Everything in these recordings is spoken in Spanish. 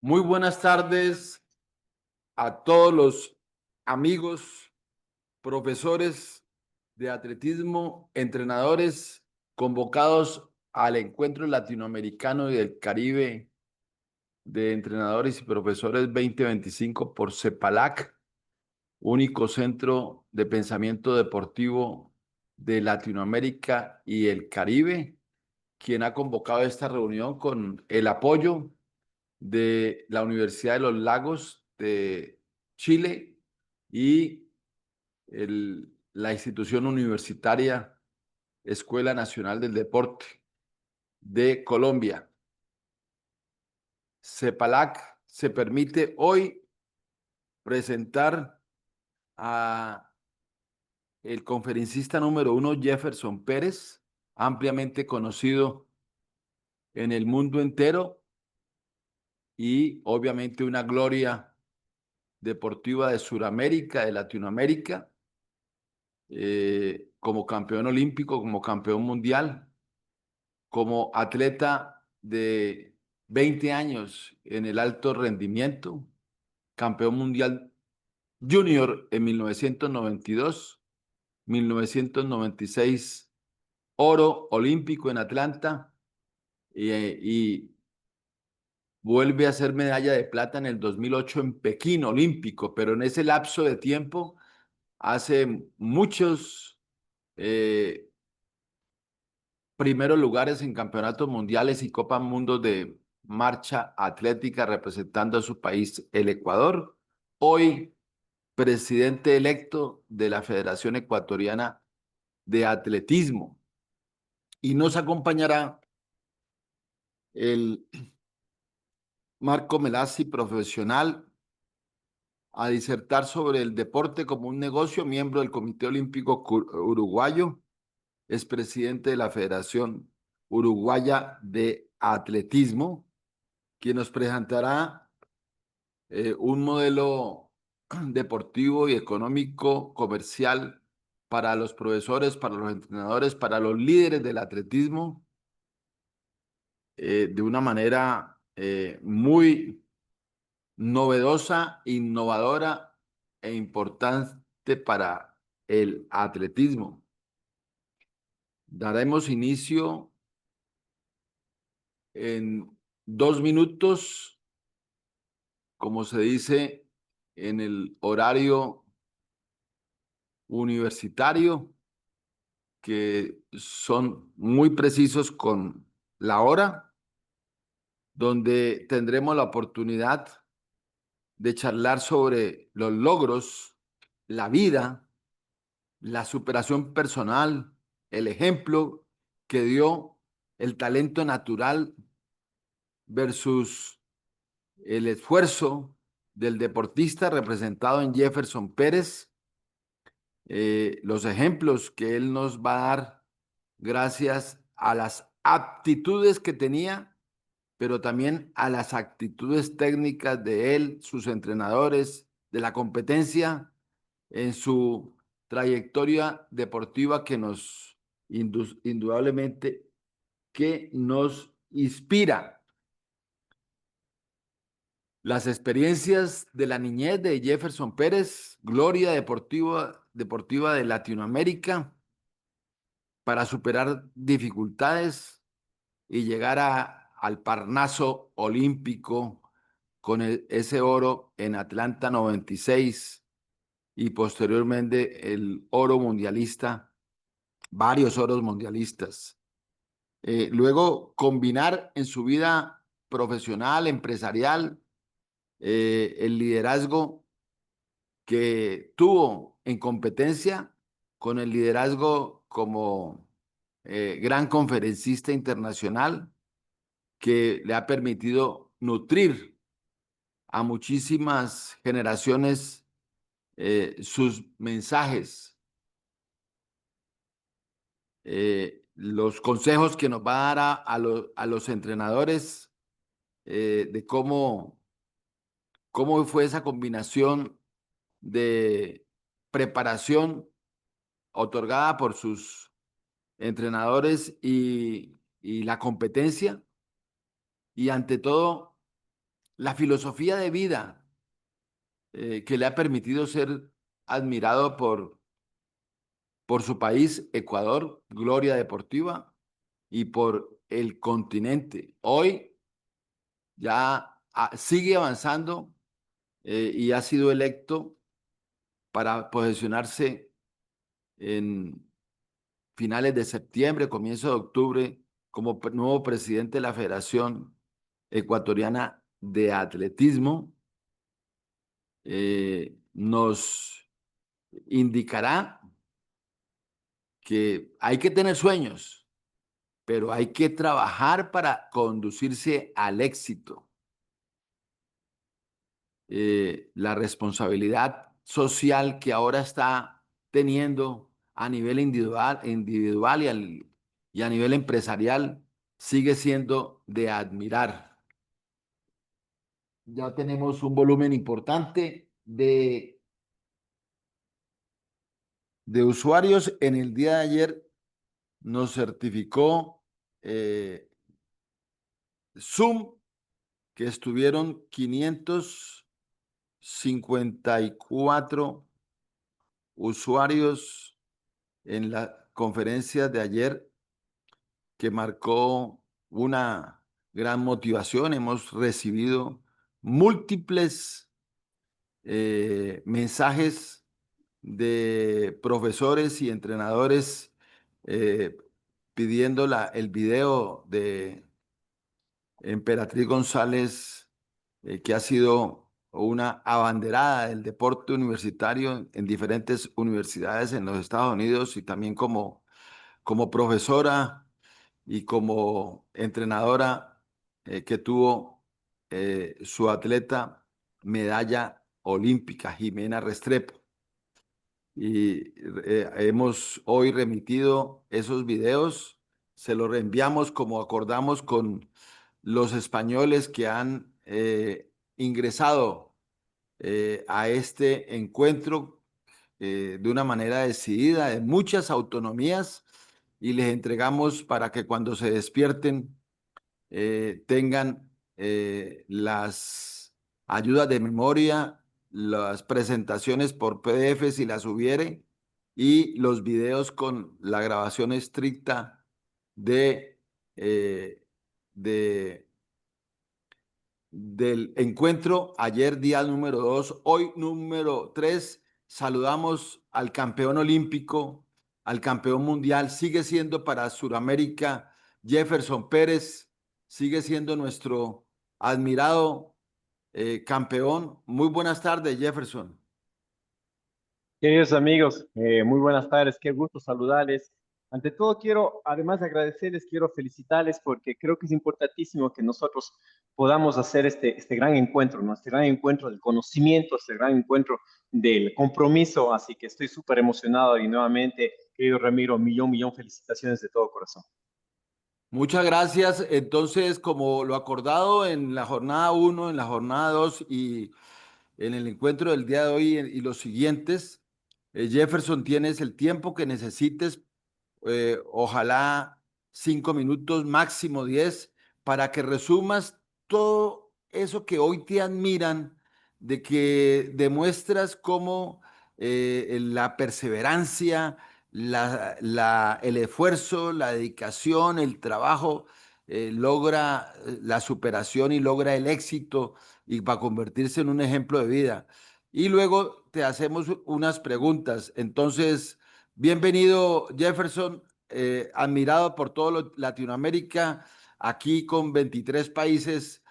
Muy buenas tardes a todos los amigos, profesores de atletismo, entrenadores convocados al Encuentro Latinoamericano y del Caribe de Entrenadores y Profesores 2025 por CEPALAC, único centro de pensamiento deportivo de Latinoamérica y el Caribe, quien ha convocado esta reunión con el apoyo de la Universidad de los Lagos de Chile y la institución universitaria Escuela Nacional del Deporte de Colombia. CEPALAC se permite hoy presentar a el conferencista número 1, Jefferson Pérez, ampliamente conocido en el mundo entero y obviamente una gloria deportiva de Sudamérica, de Latinoamérica, como campeón olímpico, como campeón mundial, como atleta de 20 años en el alto rendimiento, campeón mundial junior en 1992, 1996 oro olímpico en Atlanta y vuelve a ser medalla de plata en el 2008 en Pekín olímpico, pero en ese lapso de tiempo hace muchos primeros lugares en campeonatos mundiales y Copa Mundo de marcha atlética representando a su país, el Ecuador. Hoy, presidente electo de la Federación Ecuatoriana de Atletismo. Y nos acompañará el Marco Melazzi, profesional, a disertar sobre el deporte como un negocio, miembro del Comité Olímpico Uruguayo, es presidente de la Federación Uruguaya de Atletismo, quien nos presentará un modelo deportivo y económico comercial para los profesores, para los entrenadores, para los líderes del atletismo, de una manera muy novedosa, innovadora e importante para el atletismo. Daremos inicio en 2 minutos, como se dice en el horario universitario, que son muy precisos con la hora, donde tendremos la oportunidad de charlar sobre los logros, la vida, la superación personal, el ejemplo que dio el talento natural versus el esfuerzo del deportista representado en Jefferson Pérez, los ejemplos que él nos va a dar gracias a las aptitudes que tenía, pero también a las actitudes técnicas de él, sus entrenadores, de la competencia en su trayectoria deportiva que nos indudablemente que nos inspira. Las experiencias de la niñez de Jefferson Pérez, gloria deportiva de Latinoamérica, para superar dificultades y llegar al Parnaso olímpico con ese oro en Atlanta 96 y posteriormente el oro mundialista, varios oros mundialistas. Luego combinar en su vida profesional, empresarial, el liderazgo que tuvo en competencia con el liderazgo como gran conferencista internacional que le ha permitido nutrir a muchísimas generaciones sus mensajes, los consejos que nos va a dar a los entrenadores de cómo fue esa combinación de preparación otorgada por sus entrenadores y la competencia y ante todo la filosofía de vida que le ha permitido ser admirado por su país, Ecuador, Gloria Deportiva, y por el continente. Hoy ya sigue avanzando y ha sido electo para posicionarse en finales de septiembre, comienzo de octubre, como nuevo presidente de la Federación Ecuatoriana de Atletismo. Nos indicará que hay que tener sueños, pero hay que trabajar para conducirse al éxito. La responsabilidad social que ahora está teniendo a nivel individual y a nivel empresarial sigue siendo de admirar. Ya tenemos un volumen importante de usuarios. En el día de ayer nos certificó Zoom que estuvieron 554 usuarios en la conferencia de ayer, que marcó una gran motivación. Hemos recibido múltiples mensajes de profesores y entrenadores eh, pidiendo el video de Emperatriz González, que ha sido una abanderada del deporte universitario en diferentes universidades en los Estados Unidos y también como profesora y como entrenadora que tuvo su atleta medalla olímpica, Jimena Restrepo. Y hemos hoy remitido esos videos, se los reenviamos como acordamos con los españoles que han ingresado a este encuentro de una manera decidida, de muchas autonomías, y les entregamos para que cuando se despierten tengan las ayudas de memoria, las presentaciones por PDF si las hubiere, y los videos con la grabación estricta de, eh, de del encuentro. Ayer día número 2, hoy número 3. Saludamos al campeón olímpico, al campeón mundial. Sigue siendo para Sudamérica Jefferson Pérez, sigue siendo nuestro admirado campeón. Muy buenas tardes, Jefferson. Queridos amigos, muy buenas tardes, qué gusto saludarles. Ante todo, quiero, además de agradecerles, quiero felicitarles porque creo que es importantísimo que nosotros podamos hacer este gran encuentro, ¿no? Este gran encuentro del conocimiento, este gran encuentro del compromiso. Así que estoy súper emocionado y nuevamente, querido Ramiro, millón felicitaciones de todo corazón. Muchas gracias. Entonces, como lo acordado en la jornada 1, en la jornada 2 y en el encuentro del día de hoy y los siguientes, Jefferson, tienes el tiempo que necesites, ojalá 5 minutos, máximo 10, para que resumas todo eso que hoy te admiran, de que demuestras cómo la perseverancia, el esfuerzo, la dedicación, el trabajo logra la superación y logra el éxito y para convertirse en un ejemplo de vida. Y luego te hacemos unas preguntas. Entonces, bienvenido, Jefferson, admirado por todo Latinoamérica, aquí con 23 países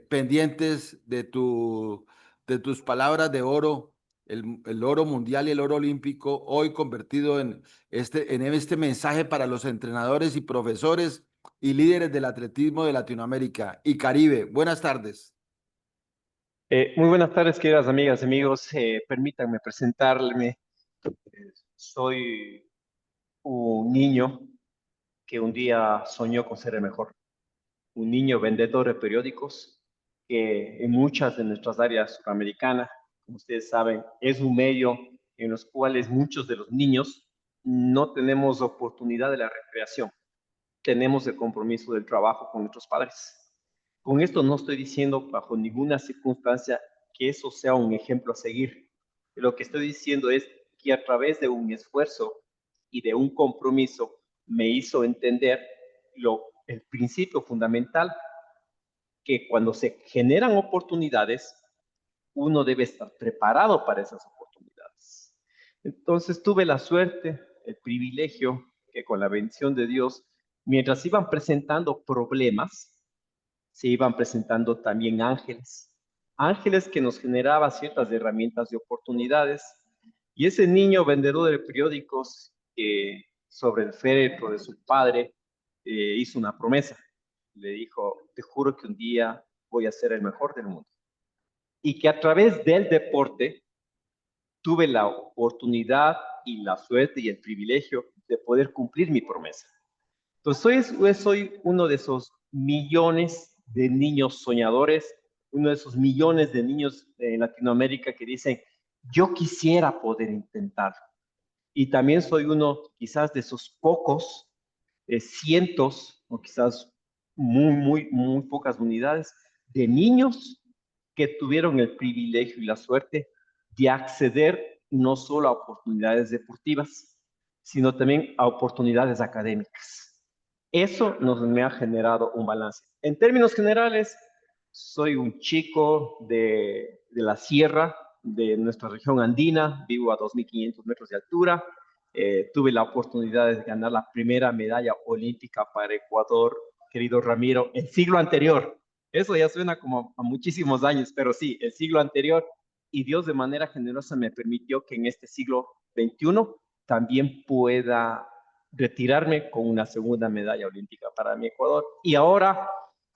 pendientes de tus palabras de oro, el oro mundial y el oro olímpico, hoy convertido en este mensaje para los entrenadores y profesores y líderes del atletismo de Latinoamérica y Caribe. Buenas tardes. Muy buenas tardes, queridas amigas y amigos. Permítanme presentarme. Soy un niño que un día soñó con ser el mejor, un niño vendedor de periódicos que en muchas de nuestras áreas suramericanas, como ustedes saben, es un medio en los cuales muchos de los niños no tenemos oportunidad de la recreación, tenemos el compromiso del trabajo con nuestros padres. Con esto no estoy diciendo bajo ninguna circunstancia que eso sea un ejemplo a seguir. Lo que estoy diciendo es que a través de un esfuerzo y de un compromiso me hizo entender el principio fundamental que cuando se generan oportunidades, uno debe estar preparado para esas oportunidades. Entonces tuve la suerte, el privilegio, que con la bendición de Dios, mientras iban presentando problemas, se iban presentando también ángeles. Ángeles que nos generaban ciertas herramientas de oportunidades. Y ese niño vendedor de periódicos que sobre el féretro de su padre hizo una promesa. Le dijo, te juro que un día voy a ser el mejor del mundo. Y que a través del deporte tuve la oportunidad y la suerte y el privilegio de poder cumplir mi promesa. Entonces, soy uno de esos millones de niños soñadores, uno de esos millones de niños en Latinoamérica que dicen, yo quisiera poder intentar. Y también soy uno quizás de esos pocos, cientos o quizás muy pocas unidades de niños que tuvieron el privilegio y la suerte de acceder no solo a oportunidades deportivas, sino también a oportunidades académicas. Eso me ha generado un balance. En términos generales, soy un chico de la sierra, de nuestra región andina, vivo a 2.500 metros de altura. Tuve la oportunidad de ganar la primera medalla olímpica para Ecuador, querido Ramiro, el siglo anterior. Eso ya suena como a muchísimos años, pero sí, el siglo anterior. Y Dios de manera generosa me permitió que en este siglo XXI también pueda retirarme con una segunda medalla olímpica para mi Ecuador. Y ahora,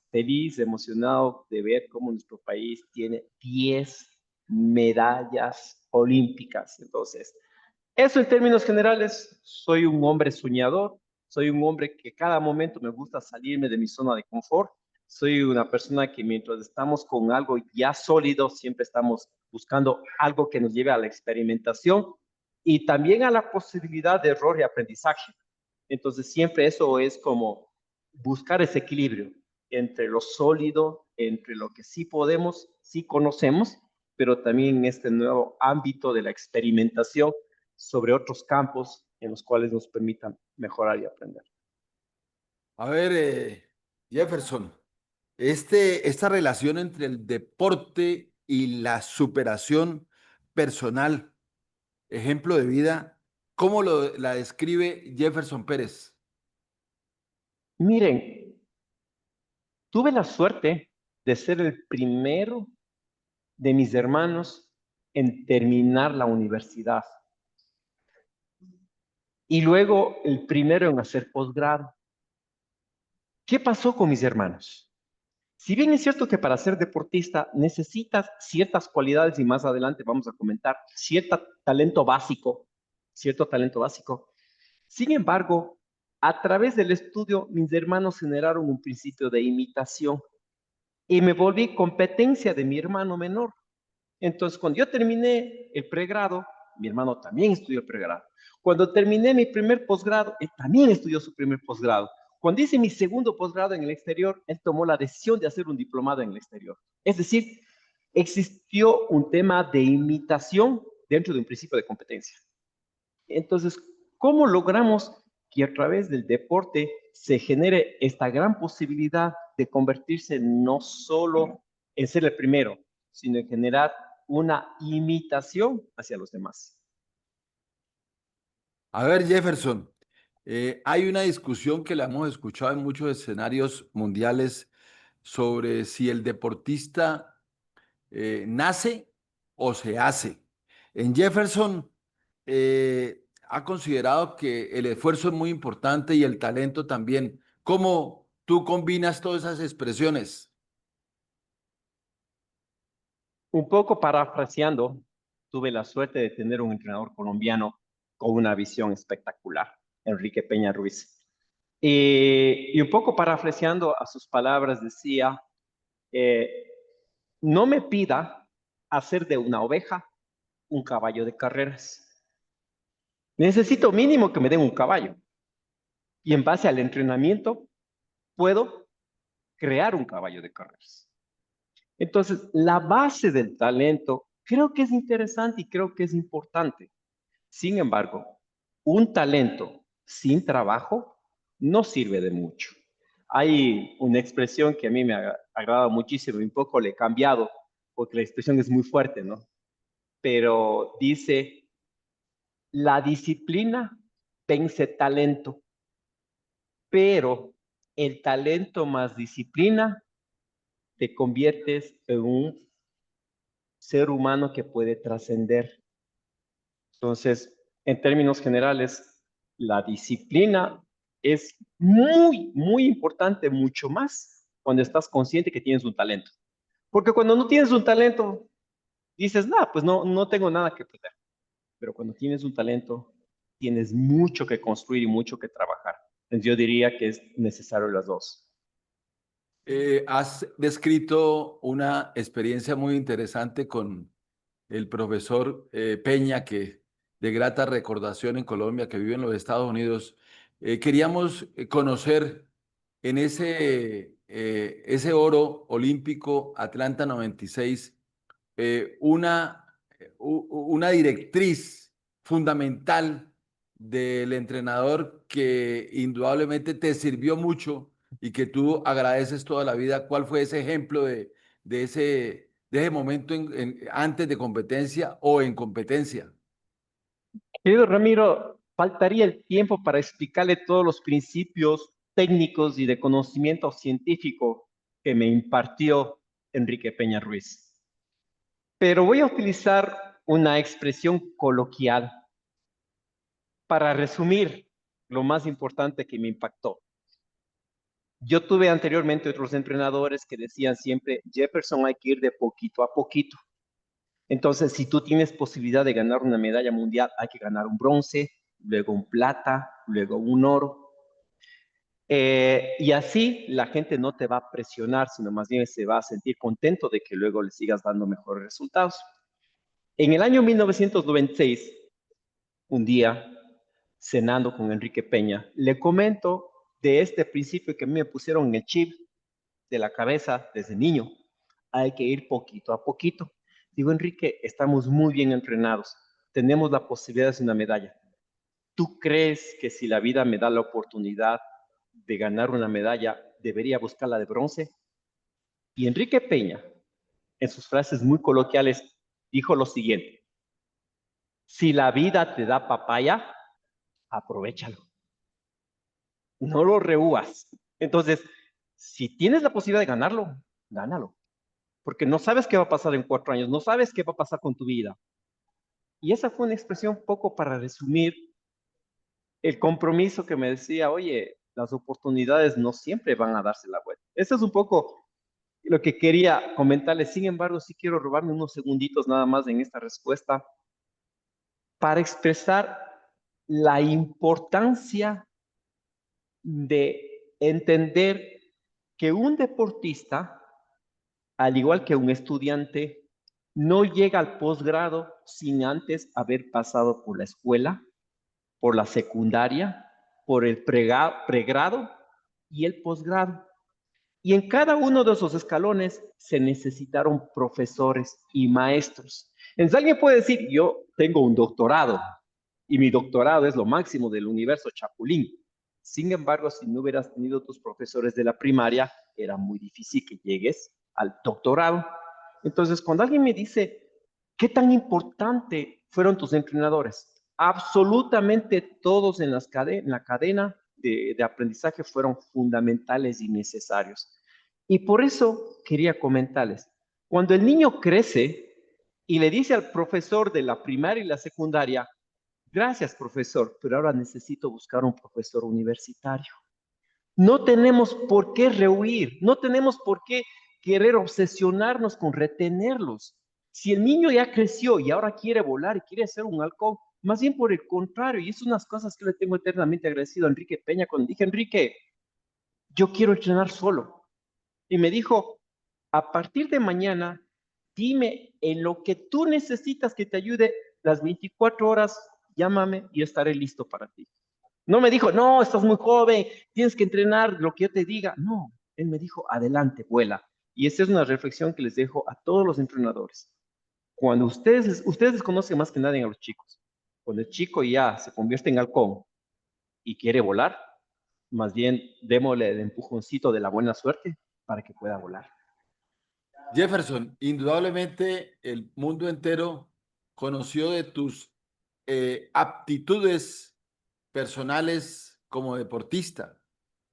feliz, emocionado de ver cómo nuestro país tiene 10 medallas olímpicas. Entonces, eso en términos generales, soy un hombre soñador, soy un hombre que cada momento me gusta salirme de mi zona de confort, soy una persona que mientras estamos con algo ya sólido, siempre estamos buscando algo que nos lleve a la experimentación y también a la posibilidad de error y aprendizaje. Entonces siempre eso es como buscar ese equilibrio entre lo sólido, entre lo que sí podemos, sí conocemos, pero también en este nuevo ámbito de la experimentación sobre otros campos en los cuales nos permitan mejorar y aprender. A ver, Jefferson, esta relación entre el deporte y la superación personal, ejemplo de vida, ¿cómo la describe Jefferson Pérez? Miren, tuve la suerte de ser el primero de mis hermanos en terminar la universidad y luego el primero en hacer posgrado. ¿Qué pasó con mis hermanos? Si bien es cierto que para ser deportista necesitas ciertas cualidades y más adelante vamos a comentar cierto talento básico. Sin embargo, a través del estudio, mis hermanos generaron un principio de imitación y me volví competencia de mi hermano menor. Entonces, cuando yo terminé el pregrado, mi hermano también estudió el pregrado. Cuando terminé mi primer posgrado, él también estudió su primer posgrado. Cuando hice mi segundo posgrado en el exterior, él tomó la decisión de hacer un diplomado en el exterior. Es decir, existió un tema de imitación dentro de un principio de competencia. Entonces, ¿cómo logramos que a través del deporte se genere esta gran posibilidad de convertirse no solo en ser el primero, sino en generar una imitación hacia los demás? A ver, Jefferson, hay una discusión que la hemos escuchado en muchos escenarios mundiales sobre si el deportista nace o se hace. En Jefferson ha considerado que el esfuerzo es muy importante y el talento también. ¿Cómo tú combinas todas esas expresiones? Un poco parafraseando, tuve la suerte de tener un entrenador colombiano con una visión espectacular, Enrique Peña Ruiz. Y un poco parafraseando a sus palabras decía, eh, no me pida hacer de una oveja un caballo de carreras. Necesito mínimo que me den un caballo. Y en base al entrenamiento, puedo crear un caballo de carreras. Entonces, la base del talento creo que es interesante y creo que es importante. Sin embargo, un talento sin trabajo no sirve de mucho. Hay una expresión que a mí me ha agradado muchísimo y un poco le he cambiado porque la expresión es muy fuerte, ¿no? Pero dice, la disciplina vence talento, pero el talento más disciplina te conviertes en un ser humano que puede trascender. Entonces, en términos generales, la disciplina es muy, muy importante, mucho más cuando estás consciente que tienes un talento. Porque cuando no tienes un talento, dices, nada, pues no tengo nada que perder. Pero cuando tienes un talento, tienes mucho que construir y mucho que trabajar. Entonces, yo diría que es necesario las dos. Has descrito una experiencia muy interesante con el profesor Peña, que de grata recordación en Colombia, que vive en los Estados Unidos. Queríamos conocer en ese oro olímpico Atlanta 96 una directriz fundamental del entrenador que indudablemente te sirvió mucho y que tú agradeces toda la vida. ¿Cuál fue ese ejemplo de ese momento antes de competencia o en competencia? Querido Ramiro, faltaría el tiempo para explicarle todos los principios técnicos y de conocimiento científico que me impartió Enrique Peña Ruiz. Pero voy a utilizar una expresión coloquial para resumir lo más importante que me impactó. Yo tuve anteriormente otros entrenadores que decían siempre, Jefferson, hay que ir de poquito a poquito. Entonces, si tú tienes posibilidad de ganar una medalla mundial, hay que ganar un bronce, luego un plata, luego un oro. Y así la gente no te va a presionar, sino más bien se va a sentir contento de que luego le sigas dando mejores resultados. En el año 1996, un día, cenando con Enrique Peña, le comento de este principio que a mí me pusieron en el chip de la cabeza desde niño. Hay que ir poquito a poquito. Digo, Enrique, estamos muy bien entrenados. Tenemos la posibilidad de una medalla. ¿Tú crees que si la vida me da la oportunidad de ganar una medalla, debería buscar la de bronce? Y Enrique Peña, en sus frases muy coloquiales, dijo lo siguiente: si la vida te da papaya, aprovéchalo. No lo rehúas. Entonces, si tienes la posibilidad de ganarlo, gánalo. Porque no sabes qué va a pasar en 4 años, no sabes qué va a pasar con tu vida. Y esa fue una expresión poco para resumir el compromiso que me decía, oye, las oportunidades no siempre van a darse la vuelta. Eso es un poco lo que quería comentarles. Sin embargo, sí quiero robarme unos segunditos nada más en esta respuesta para expresar la importancia de entender que un deportista, al igual que un estudiante, no llega al posgrado sin antes haber pasado por la escuela, por la secundaria, por el pregrado y el posgrado. Y en cada uno de esos escalones se necesitaron profesores y maestros. Entonces alguien puede decir, yo tengo un doctorado y mi doctorado es lo máximo del universo Chapulín. Sin embargo, si no hubieras tenido tus profesores de la primaria, era muy difícil que llegues al doctorado. Entonces, cuando alguien me dice, ¿qué tan importante fueron tus entrenadores? Absolutamente todos en la cadena de aprendizaje fueron fundamentales y necesarios. Y por eso quería comentarles, cuando el niño crece y le dice al profesor de la primaria y la secundaria, gracias profesor, pero ahora necesito buscar un profesor universitario. No tenemos por qué rehuir, no tenemos por qué querer obsesionarnos con retenerlos. Si el niño ya creció y ahora quiere volar y quiere ser un halcón, más bien por el contrario, y es unas cosas que le tengo eternamente agradecido a Enrique Peña cuando dije, Enrique, yo quiero entrenar solo. Y me dijo, a partir de mañana, dime en lo que tú necesitas que te ayude las 24 horas, llámame y estaré listo para ti. No me dijo, no, estás muy joven, tienes que entrenar lo que yo te diga. No, Él me dijo, adelante, vuela. Y esta es una reflexión que les dejo a todos los entrenadores. Cuando ustedes les conocen más que nadie a los chicos. Cuando el chico ya se convierte en halcón y quiere volar, más bien démosle el empujoncito de la buena suerte para que pueda volar. Jefferson, indudablemente el mundo entero conoció de tus aptitudes personales como deportista,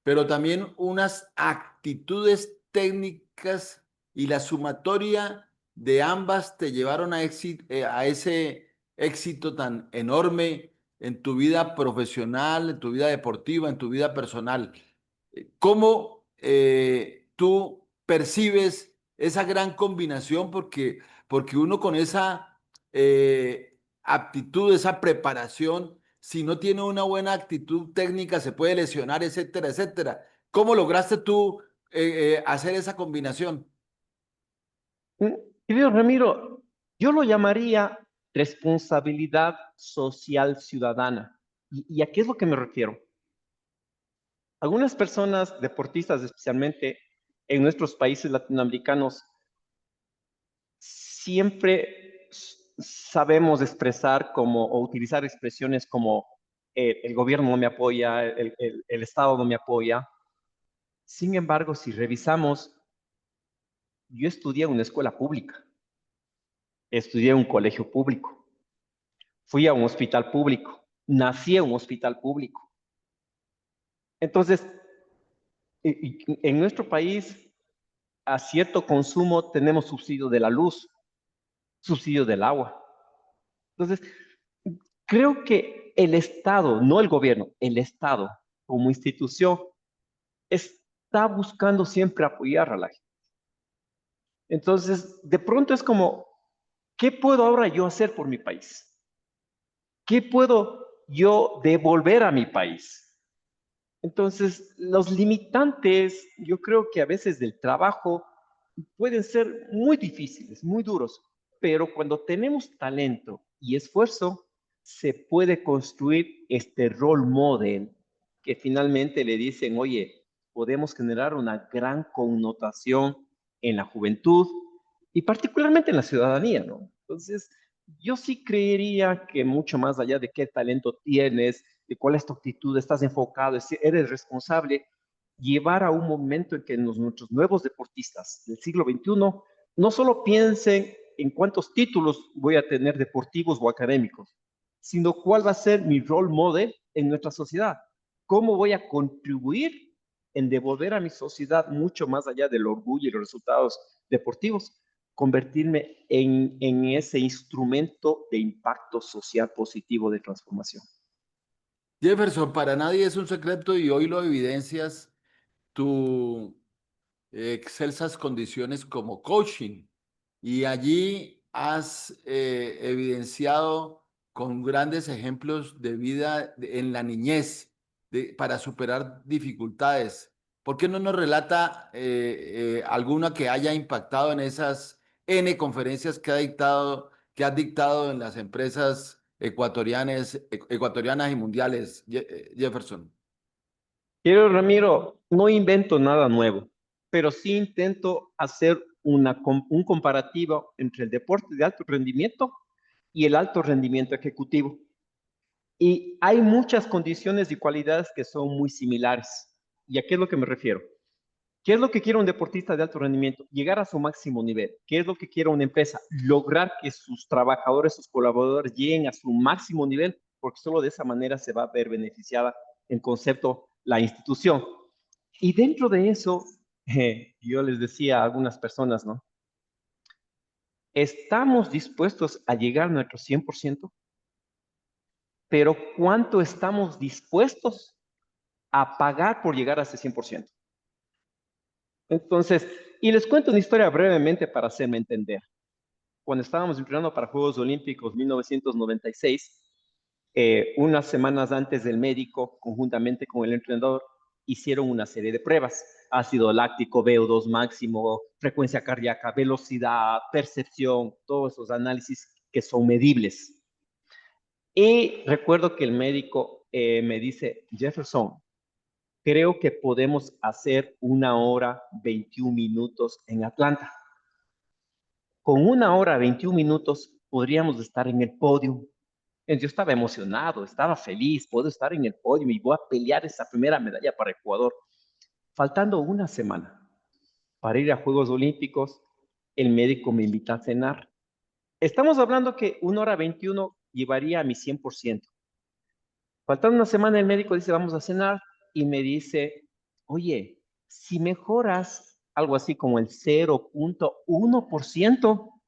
pero también unas actitudes técnicas y la sumatoria de ambas te llevaron a ese éxito tan enorme en tu vida profesional, en tu vida deportiva, en tu vida personal. ¿Cómo tú percibes esa gran combinación? Porque uno con esa aptitud, esa preparación, si no tiene una buena actitud técnica, se puede lesionar, etcétera, etcétera. ¿Cómo lograste tú hacer esa combinación? Mm, Querido Ramiro, yo lo llamaría responsabilidad social ciudadana. ¿Y a qué es lo que me refiero? Algunas personas, deportistas especialmente en nuestros países latinoamericanos, siempre sabemos expresar como o utilizar expresiones como el gobierno no me apoya, el Estado no me apoya. Sin embargo, si revisamos, yo estudié en una escuela pública, estudié en un colegio público, fui a un hospital público, nací en un hospital público. Entonces, en nuestro país, a cierto consumo tenemos subsidio de la luz, subsidio del agua. Entonces, creo que el Estado, no el gobierno, el Estado como institución está buscando siempre apoyar a la gente. Entonces, de pronto es como, ¿qué puedo ahora yo hacer por mi país? ¿Qué puedo yo devolver a mi país? Entonces, los limitantes, yo creo que a veces del trabajo pueden ser muy difíciles, muy duros, pero cuando tenemos talento y esfuerzo, se puede construir este role model que finalmente le dicen, oye, podemos generar una gran connotación en la juventud y particularmente en la ciudadanía, ¿no? Entonces, yo sí creería que mucho más allá de qué talento tienes, de cuál es tu actitud, estás enfocado, eres responsable, llevar a un momento en que nuestros nuevos deportistas del siglo XXI no solo piensen en cuántos títulos voy a tener deportivos o académicos, sino cuál va a ser mi role model en nuestra sociedad. ¿Cómo voy a contribuir en devolver a mi sociedad mucho más allá del orgullo y los resultados deportivos? Convertirme en ese instrumento de impacto social positivo de transformación. Jefferson, para nadie es un secreto y hoy lo evidencias tu excelsas condiciones como coaching. Y allí has evidenciado con grandes ejemplos de vida en la niñez para superar dificultades. ¿Por qué no nos relata alguna que haya impactado en esas N conferencias que has dictado en las empresas ecuatorianas y mundiales, Jefferson? Quiero, Ramiro, no invento nada nuevo, pero sí intento hacer un comparativo entre el deporte de alto rendimiento y el alto rendimiento ejecutivo. Y hay muchas condiciones y cualidades que son muy similares. ¿Y a qué es lo que me refiero? ¿Qué es lo que quiere un deportista de alto rendimiento? Llegar a su máximo nivel. ¿Qué es lo que quiere una empresa? Lograr que sus trabajadores, sus colaboradores lleguen a su máximo nivel, porque solo de esa manera se va a ver beneficiada en concepto la institución. Y dentro de eso, yo les decía a algunas personas, ¿no? Estamos dispuestos a llegar a nuestro 100%, pero ¿cuánto estamos dispuestos a pagar por llegar a ese 100%? Entonces, y les cuento una historia brevemente para hacerme entender. Cuando estábamos entrenando para Juegos Olímpicos 1996, unas semanas antes del médico, conjuntamente con el entrenador, hicieron una serie de pruebas. Ácido láctico, VO2 máximo, frecuencia cardíaca, velocidad, percepción, todos esos análisis que son medibles. Y recuerdo que el médico me dice, Jefferson, creo que podemos hacer 1 hora 21 minutos en Atlanta. Con 1 hora 21 minutos podríamos estar en el podio. Yo estaba emocionado, estaba feliz, puedo estar en el podio y voy a pelear esa primera medalla para Ecuador. Faltando una semana para ir a Juegos Olímpicos, el médico me invita a cenar. Estamos hablando que 1 hora 21 llevaría a mi 100%. Faltando una semana, el médico dice, vamos a cenar, y me dice, oye, si mejoras algo así como el 0,1%,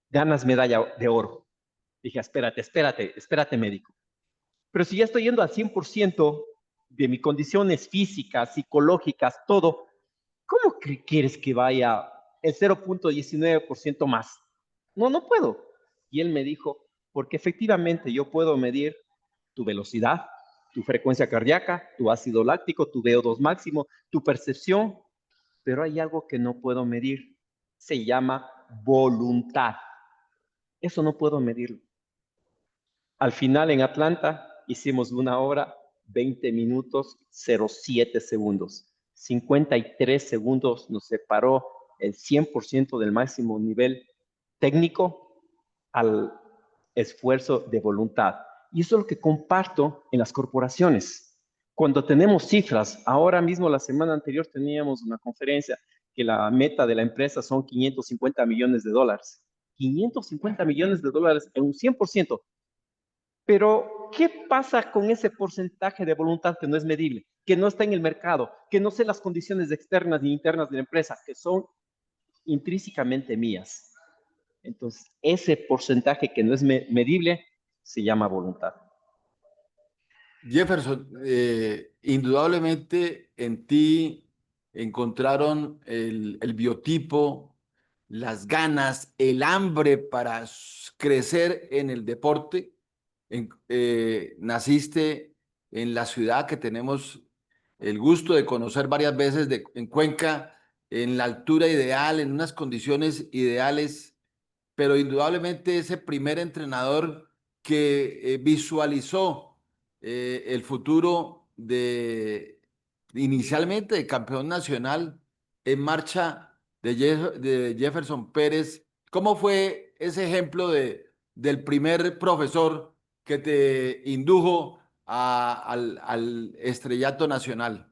ganas medalla de oro. Dije, espérate, médico. Pero si ya estoy yendo al 100% de mis condiciones físicas, psicológicas, todo, ¿cómo quieres que vaya el 0,19% más? No, no puedo. Y él me dijo, porque efectivamente yo puedo medir tu velocidad, tu frecuencia cardíaca, tu ácido láctico, tu VO2 máximo, tu percepción, pero hay algo que no puedo medir. Se llama voluntad. Eso no puedo medirlo. Al final en Atlanta hicimos 1 hora 20 minutos 07 segundos. 53 segundos nos separó el 100% del máximo nivel técnico al esfuerzo de voluntad. Y eso es lo que comparto en las corporaciones. Cuando tenemos cifras, ahora mismo la semana anterior teníamos una conferencia que la meta de la empresa son 550 millones de dólares. 550 millones de dólares en un 100%. Pero, ¿qué pasa con ese porcentaje de voluntad que no es medible, que no está en el mercado, que no sé las condiciones externas ni internas de la empresa, que son intrínsecamente mías? Entonces, ese porcentaje que no es medible se llama voluntad. Jefferson, indudablemente en ti encontraron el biotipo, las ganas, el hambre para crecer en el deporte. Naciste en la ciudad que tenemos el gusto de conocer varias veces en Cuenca, en la altura ideal, en unas condiciones ideales, pero indudablemente ese primer entrenador que visualizó el futuro inicialmente de campeón nacional en marcha de Jefferson Pérez. ¿Cómo fue ese ejemplo del primer profesor que te indujo al estrellato nacional?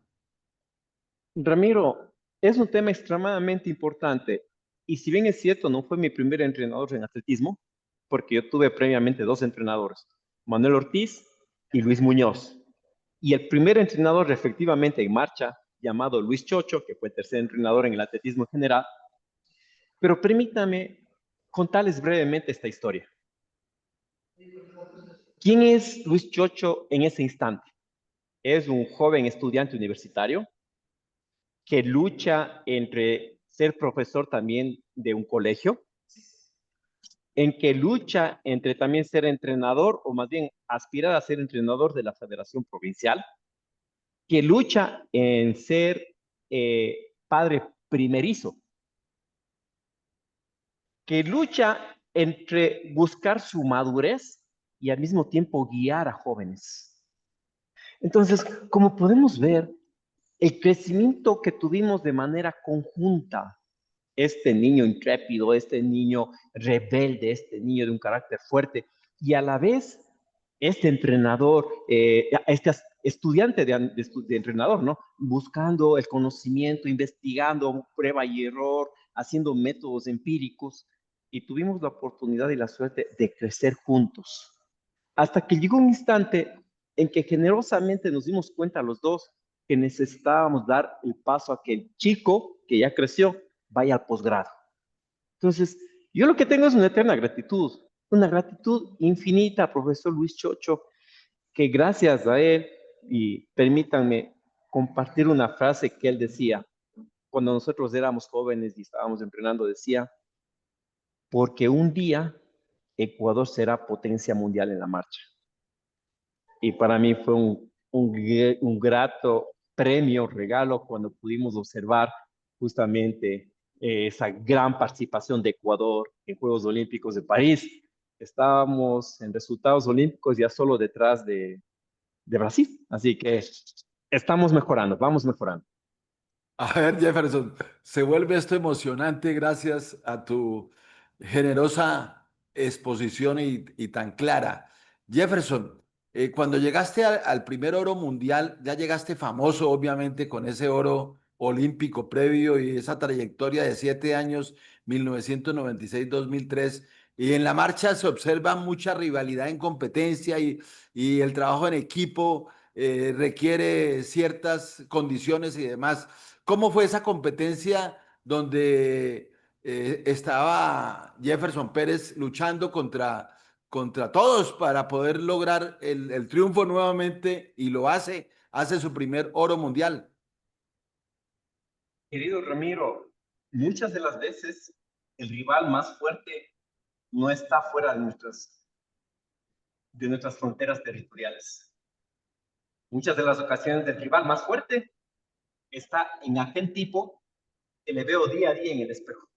Ramiro, es un tema extremadamente importante. Y si bien es cierto, no fue mi primer entrenador en atletismo, porque yo tuve previamente dos entrenadores, Manuel Ortiz y Luis Muñoz. Y el primer entrenador efectivamente en marcha, llamado Luis Chocho, que fue el tercer entrenador en el atletismo en general. Pero permítame contarles brevemente esta historia. ¿Quién es Luis Chocho en ese instante? Es un joven estudiante universitario que lucha entre ser profesor también de un colegio, en que lucha entre también ser entrenador o más bien aspirar a ser entrenador de la Federación Provincial, que lucha en ser padre primerizo, que lucha entre buscar su madurez y al mismo tiempo guiar a jóvenes. Entonces, como podemos ver, el crecimiento que tuvimos de manera conjunta, este niño intrépido, este niño rebelde, este niño de un carácter fuerte, y a la vez este entrenador, este estudiante de entrenador, ¿no? Buscando el conocimiento, investigando prueba y error, haciendo métodos empíricos, y tuvimos la oportunidad y la suerte de crecer juntos. Hasta que llegó un instante en que generosamente nos dimos cuenta los dos que necesitábamos dar el paso a que el chico que ya creció vaya al posgrado. Entonces, yo lo que tengo es una eterna gratitud, una gratitud infinita, profesor Luis Chocho, que gracias a él, y permítanme compartir una frase que él decía, cuando nosotros éramos jóvenes y estábamos entrenando, decía, porque un día Ecuador será potencia mundial en la marcha. Y para mí fue un grato premio, regalo, cuando pudimos observar justamente esa gran participación de Ecuador en Juegos Olímpicos de París. Estábamos en resultados olímpicos ya solo detrás de Brasil. Así que Estamos mejorando, vamos mejorando. A ver, Jefferson, se vuelve esto emocionante gracias a tu generosa exposición y tan clara. Jefferson, cuando llegaste al primer oro mundial, ya llegaste famoso, obviamente, con ese oro olímpico previo y esa trayectoria de 7 años, 1996-2003. Y en la marcha se observa mucha rivalidad en competencia y el trabajo en equipo requiere ciertas condiciones y demás. ¿Cómo fue esa competencia donde estaba Jefferson Pérez luchando contra todos para poder lograr el triunfo nuevamente y lo hace su primer oro mundial? Querido Ramiro, muchas de las veces el rival más fuerte no está fuera de nuestras fronteras territoriales. Muchas de las ocasiones el rival más fuerte está en aquel tipo que le veo día a día en el espejo.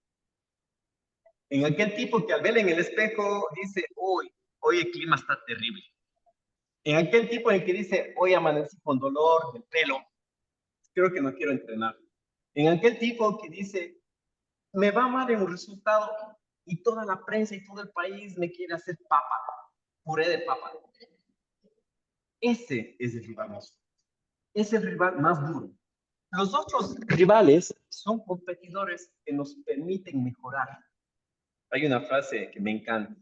En aquel tipo que al verle en el espejo dice, hoy el clima está terrible. En aquel tipo en el que dice, hoy amanecí con dolor del pelo, creo que no quiero entrenar. En aquel tipo que dice, me va mal en un resultado y toda la prensa y todo el país me quiere hacer papa, puré de papa. Ese es el rival más fuerte. Es el rival más duro. Los otros rivales son competidores que nos permiten mejorar. Hay una frase que me encanta.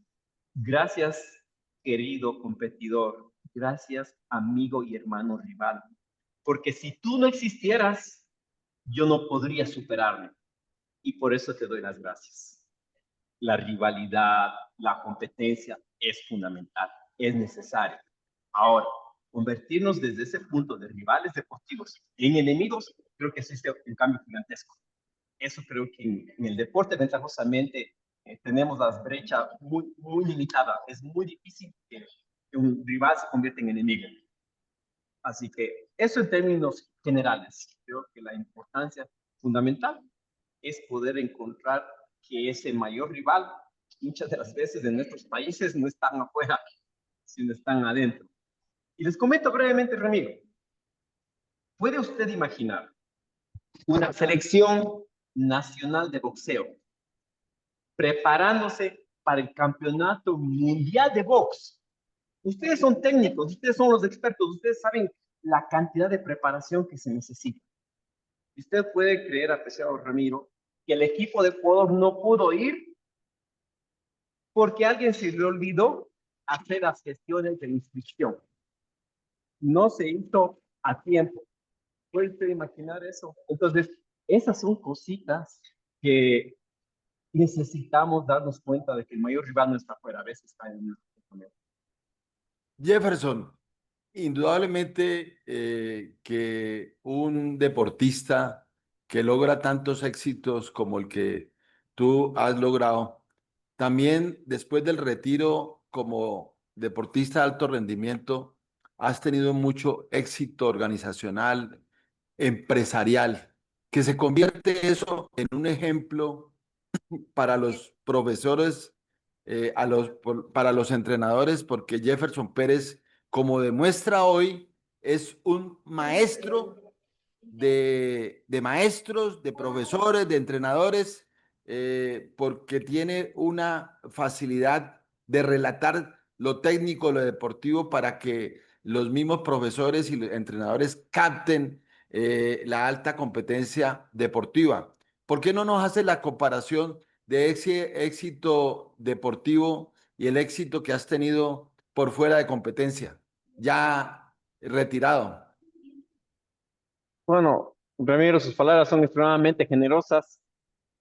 Gracias, querido competidor. Gracias, amigo y hermano rival. Porque si tú no existieras, yo no podría superarme. Y por eso te doy las gracias. La rivalidad, la competencia es fundamental, es necesario. Ahora, convertirnos desde ese punto de rivales deportivos en enemigos, creo que existe un cambio gigantesco. Eso creo que en el deporte, ventajosamente, tenemos las brechas muy limitadas. Es muy difícil que un rival se convierta en enemigo. Así que eso en términos generales. Creo que la importancia fundamental es poder encontrar que ese mayor rival, muchas de las veces en nuestros países, no están afuera, sino están adentro. Y les comento brevemente, Ramiro, ¿puede usted imaginar una selección nacional de boxeo preparándose para el campeonato mundial de box? Ustedes son técnicos, ustedes son los expertos, ustedes saben la cantidad de preparación que se necesita. Usted puede creer, apreciado Ramiro, que el equipo de Ecuador no pudo ir porque a alguien se le olvidó hacer las gestiones de inscripción. No se hizo a tiempo. ¿Puede usted imaginar eso? Entonces, esas son cositas que necesitamos darnos cuenta de que el mayor rival no está afuera, a veces está en nuestro momento. Jefferson, indudablemente que un deportista que logra tantos éxitos como el que tú has logrado, también después del retiro como deportista de alto rendimiento, has tenido mucho éxito organizacional, empresarial, que se convierte eso en un ejemplo para los profesores, para los entrenadores, porque Jefferson Pérez, como demuestra hoy, es un maestro de maestros, de profesores, de entrenadores, porque tiene una facilidad de relatar lo técnico, lo deportivo, para que los mismos profesores y los entrenadores capten la alta competencia deportiva. ¿Por qué no nos hace la comparación de ese éxito deportivo y el éxito que has tenido por fuera de competencia, ya retirado? Bueno, Ramiro, sus palabras son extremadamente generosas,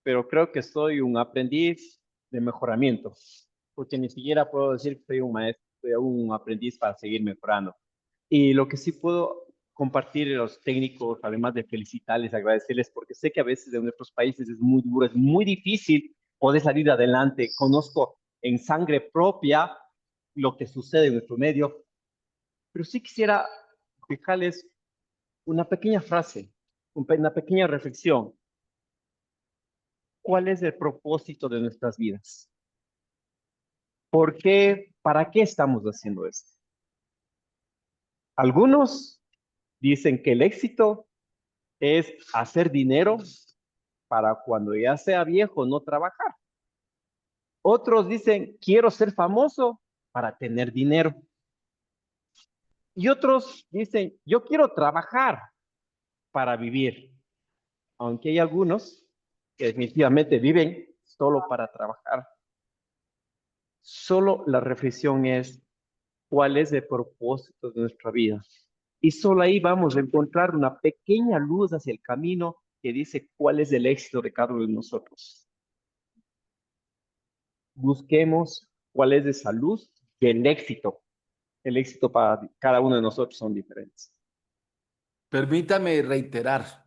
pero creo que soy un aprendiz de mejoramiento, porque ni siquiera puedo decir que soy un maestro, soy un aprendiz para seguir mejorando. Y lo que sí puedo compartir a los técnicos, además de felicitarles, agradecerles, porque sé que a veces en nuestros países es muy duro, es muy difícil poder salir adelante. Conozco en sangre propia lo que sucede en nuestro medio, pero sí quisiera dejarles una pequeña frase, una pequeña reflexión. ¿Cuál es el propósito de nuestras vidas? ¿Por qué? ¿Para qué estamos haciendo esto? Algunos dicen que el éxito es hacer dinero para cuando ya sea viejo no trabajar. Otros dicen, quiero ser famoso para tener dinero. Y otros dicen, yo quiero trabajar para vivir. Aunque hay algunos que definitivamente viven solo para trabajar. Solo la reflexión es cuál es el propósito de nuestra vida. Y solo ahí vamos a encontrar una pequeña luz hacia el camino que dice cuál es el éxito de cada uno de nosotros. Busquemos cuál es esa luz y el éxito. El éxito para cada uno de nosotros son diferentes. Permítame reiterar,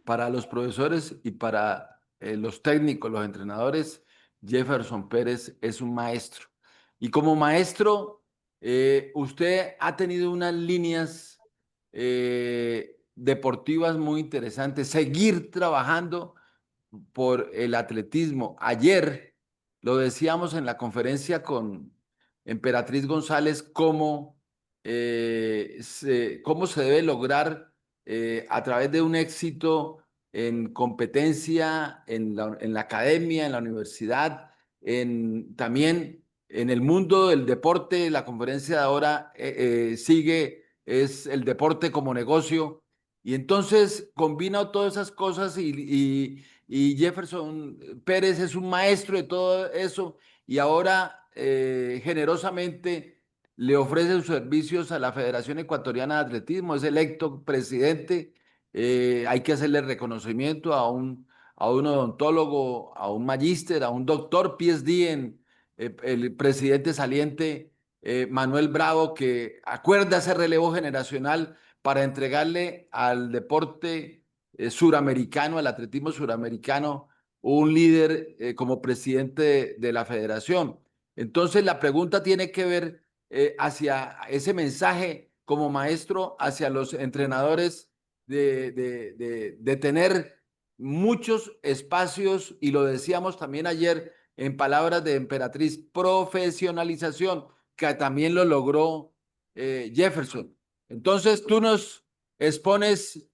para los profesores y para los técnicos, los entrenadores, Jefferson Pérez es un maestro. Y como maestro, usted ha tenido unas líneas deportivas muy interesantes. Seguir trabajando por el atletismo. Ayer lo decíamos en la conferencia con Emperatriz González, cómo se debe lograr a través de un éxito en competencia, en la academia, en la universidad, también en el mundo del deporte. La conferencia de ahora es el deporte como negocio. Y entonces combina todas esas cosas y Jefferson Pérez es un maestro de todo eso y ahora generosamente le ofrece sus servicios a la Federación Ecuatoriana de Atletismo, es electo presidente. Hay que hacerle reconocimiento a un odontólogo, a un magíster, a un doctor PhD en el presidente saliente Manuel Bravo, que acuerda ese relevo generacional para entregarle al deporte suramericano, al atletismo suramericano, un líder como presidente de la federación. Entonces, la pregunta tiene que ver hacia ese mensaje como maestro, hacia los entrenadores de tener muchos espacios, y lo decíamos también ayer en palabras de Emperatriz, profesionalización, que también lo logró Jefferson. Entonces, tú nos expones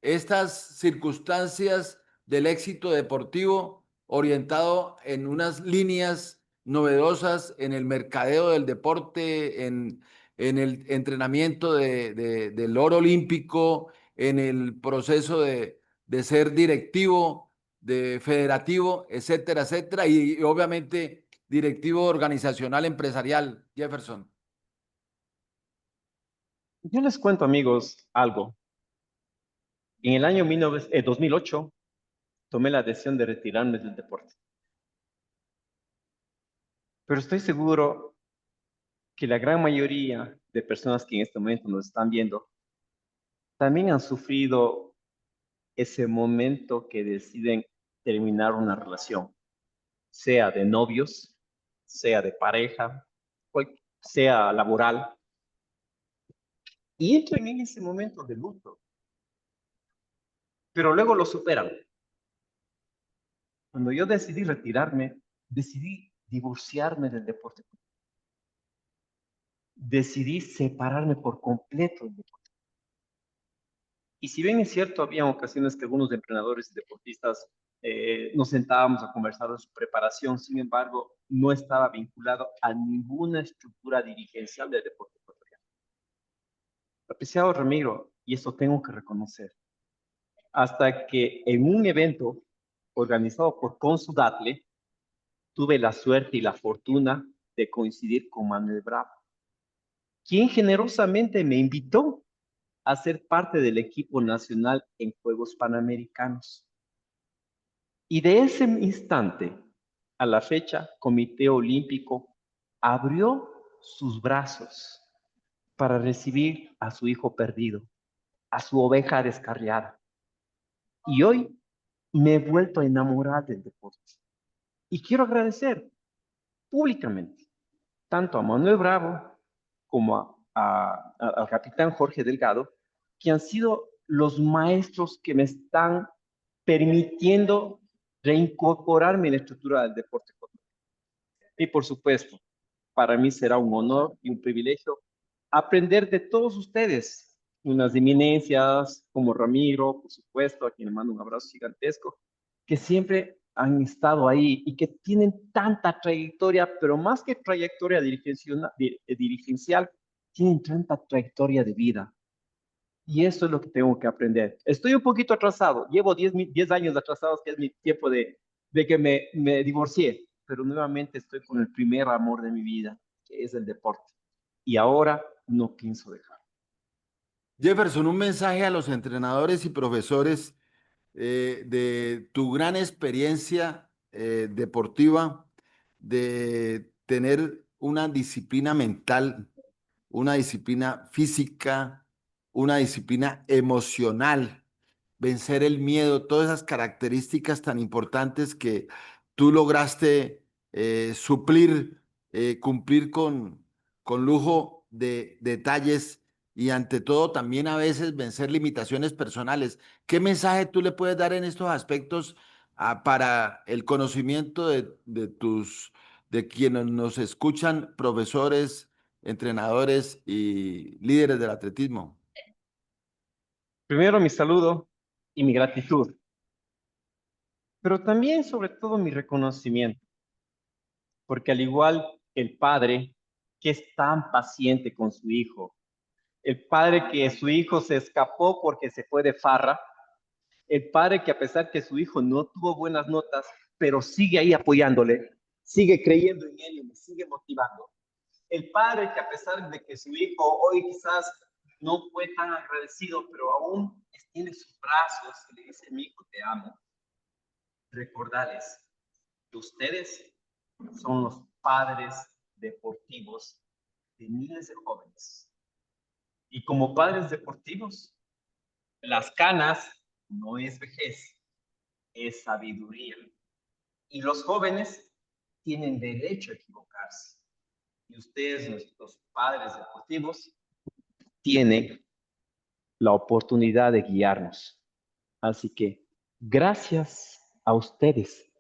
estas circunstancias del éxito deportivo orientado en unas líneas novedosas en el mercadeo del deporte, en el entrenamiento del oro olímpico, en el proceso de ser directivo, de federativo, etcétera, etcétera, y obviamente directivo organizacional empresarial, Jefferson. Yo les cuento, amigos, algo. En el año 2008 tomé la decisión de retirarme del deporte. Pero estoy seguro que la gran mayoría de personas que en este momento nos están viendo también han sufrido ese momento que deciden terminar una relación, sea de novios, sea de pareja, sea laboral, y entran en ese momento de luto, pero luego lo superan. Cuando yo decidí retirarme, decidí divorciarme del deporte. Decidí separarme por completo del deporte. Y si bien es cierto, había ocasiones que algunos entrenadores y deportistas nos sentábamos a conversar de su preparación, sin embargo, no estaba vinculado a ninguna estructura dirigencial del deporte ecuatoriano. Apreciado Ramiro, y esto tengo que reconocer, hasta que en un evento organizado por Consudatle, tuve la suerte y la fortuna de coincidir con Manuel Bravo, quien generosamente me invitó a ser parte del equipo nacional en Juegos Panamericanos. Y de ese instante a la fecha, Comité Olímpico abrió sus brazos para recibir a su hijo perdido, a su oveja descarriada. Y hoy me he vuelto a enamorar del deporte. Y quiero agradecer públicamente tanto a Manuel Bravo como al capitán Jorge Delgado, que han sido los maestros que me están permitiendo reincorporarme en la estructura del deporte. Y por supuesto, para mí será un honor y un privilegio aprender de todos ustedes unas eminencias como Ramiro, por supuesto, a quien le mando un abrazo gigantesco, que siempre han estado ahí y que tienen tanta trayectoria, pero más que trayectoria dirigencial, tienen tanta trayectoria de vida. Y eso es lo que tengo que aprender. Estoy un poquito atrasado, llevo 10 años atrasados, que es mi tiempo de que me divorcié, pero nuevamente estoy con el primer amor de mi vida, que es el deporte. Y ahora no pienso dejar. Jefferson, un mensaje a los entrenadores y profesores de tu gran experiencia deportiva, de tener una disciplina mental, una disciplina física, una disciplina emocional, vencer el miedo, todas esas características tan importantes que tú lograste suplir, cumplir con lujo de detalles y ante todo también a veces vencer limitaciones personales. ¿Qué mensaje tú le puedes dar en estos aspectos para el conocimiento de quienes nos escuchan, profesores, entrenadores y líderes del atletismo? Primero mi saludo y mi gratitud, pero también sobre todo mi reconocimiento, porque al igual el padre que es tan paciente con su hijo, el padre que su hijo se escapó porque se fue de farra, el padre que a pesar que su hijo no tuvo buenas notas, pero sigue ahí apoyándole, sigue creyendo en él y me sigue motivando. El padre que a pesar de que su hijo hoy quizás no fue tan agradecido, pero aún extiende sus brazos y le dice, mi hijo, te amo. Recordarles que ustedes son los padres deportivos de miles de jóvenes. Y como padres deportivos, las canas no es vejez, es sabiduría. Y los jóvenes tienen derecho a equivocarse. Y ustedes, nuestros padres deportivos, tienen la oportunidad de guiarnos. Así que gracias a ustedes,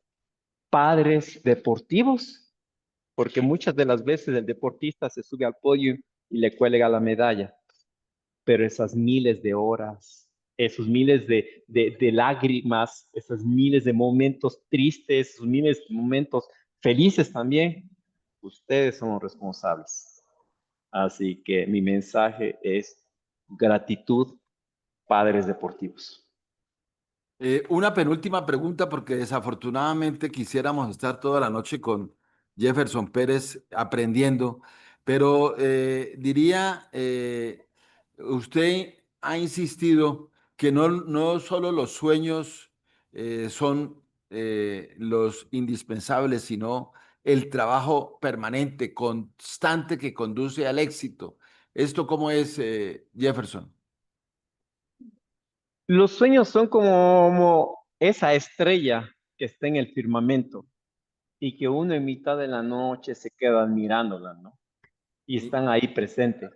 padres deportivos, porque muchas de las veces el deportista se sube al podio y le cuelga la medalla, pero esas miles de horas, esos miles de lágrimas, esos miles de momentos tristes, esos miles de momentos felices también, ustedes son los responsables. Así que mi mensaje es gratitud, padres deportivos. Una penúltima pregunta, porque desafortunadamente quisiéramos estar toda la noche con Jefferson Pérez aprendiendo, pero diría, usted ha insistido que no solo los sueños son los indispensables, sino el trabajo permanente, constante que conduce al éxito. ¿Esto cómo es, Jefferson? Los sueños son como esa estrella que está en el firmamento y que uno en mitad de la noche se queda admirándola, ¿no? Y Sí. están ahí presentes,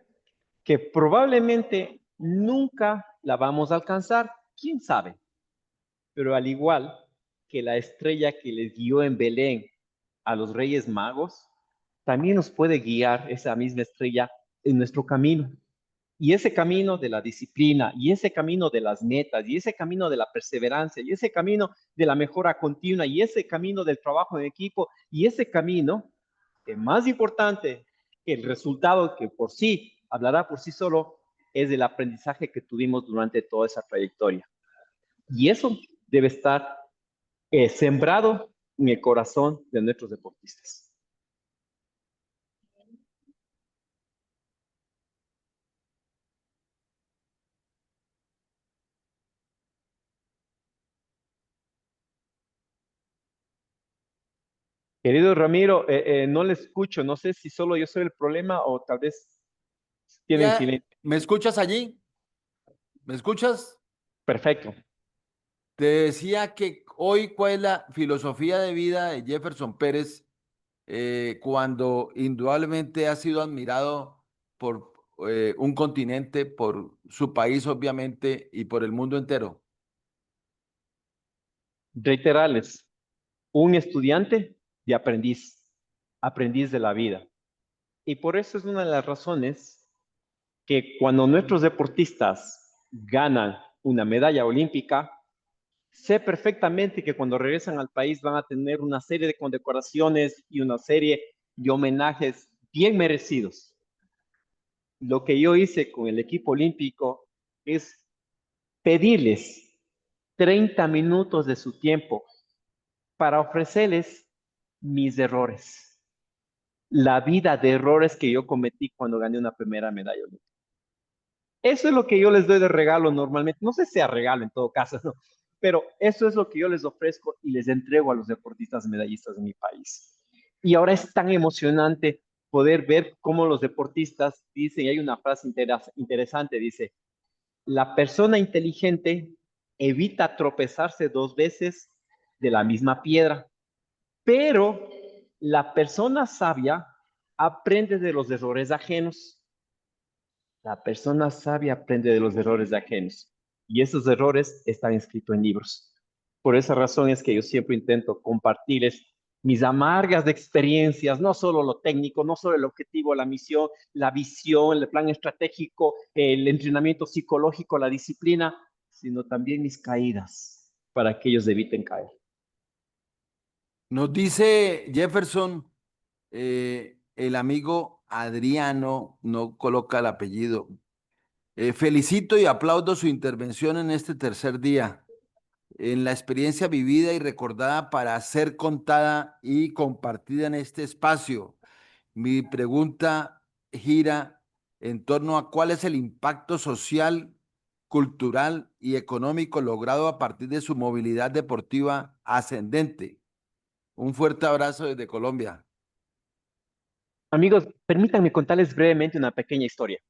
que probablemente nunca la vamos a alcanzar, quién sabe, pero al igual que la estrella que les guió en Belén a los Reyes Magos, también nos puede guiar esa misma estrella en nuestro camino. Y ese camino de la disciplina, y ese camino de las metas, y ese camino de la perseverancia, y ese camino de la mejora continua, y ese camino del trabajo en equipo, y ese camino, que más importante que el resultado que por sí hablará por sí solo, es el aprendizaje que tuvimos durante toda esa trayectoria. Y eso debe estar sembrado en el corazón de nuestros deportistas. Querido Ramiro, no le escucho, no sé si solo yo soy el problema o tal vez tienen Ya, silencio. ¿me escuchas allí? ¿Me escuchas? Perfecto. Te decía que hoy, ¿cuál es la filosofía de vida de Jefferson Pérez cuando indudablemente ha sido admirado por un continente, por su país, obviamente, y por el mundo entero? Reiterarles, un estudiante de aprendiz, aprendiz de la vida. Y por eso es una de las razones que cuando nuestros deportistas ganan una medalla olímpica, sé perfectamente que cuando regresan al país van a tener una serie de condecoraciones y una serie de homenajes bien merecidos. Lo que yo hice con el equipo olímpico es pedirles 30 minutos de su tiempo para ofrecerles mis errores, la vida de errores que yo cometí cuando gané una primera medalla olímpica. Eso es lo que yo les doy de regalo normalmente. No sé si sea regalo en todo caso, ¿no? Pero eso es lo que yo les ofrezco y les entrego a los deportistas medallistas de mi país. Y ahora es tan emocionante poder ver cómo los deportistas dicen, y hay una frase interesante, dice, la persona inteligente evita tropezarse dos veces de la misma piedra, pero la persona sabia aprende de los errores ajenos. La persona sabia aprende de los errores de ajenos y esos errores están escritos en libros. Por esa razón es que yo siempre intento compartirles mis amargas de experiencias, no solo lo técnico, no solo el objetivo, la misión, la visión, el plan estratégico, el entrenamiento psicológico, la disciplina, sino también mis caídas para que ellos eviten caer. Nos dice Jefferson, el amigo Adriano, no coloca el apellido. Felicito y aplaudo su intervención en este tercer día, en la experiencia vivida y recordada para ser contada y compartida en este espacio. Mi pregunta gira en torno a cuál es el impacto social, cultural y económico logrado a partir de su movilidad deportiva ascendente. Un fuerte abrazo desde Colombia. Amigos, permítanme contarles brevemente una pequeña historia.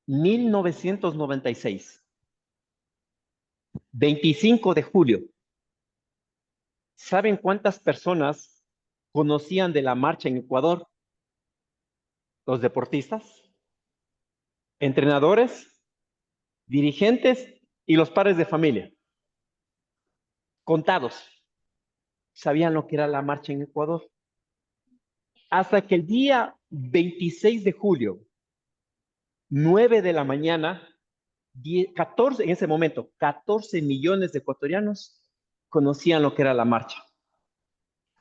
1996, 25 de julio. ¿Saben cuántas personas conocían de la marcha en Ecuador? Los deportistas, entrenadores, dirigentes y los padres de familia. Contados. Sabían lo que era la marcha en Ecuador. Hasta que el día 26 de julio, 9 de la mañana, 14, en ese momento, 14 millones de ecuatorianos conocían lo que era la marcha.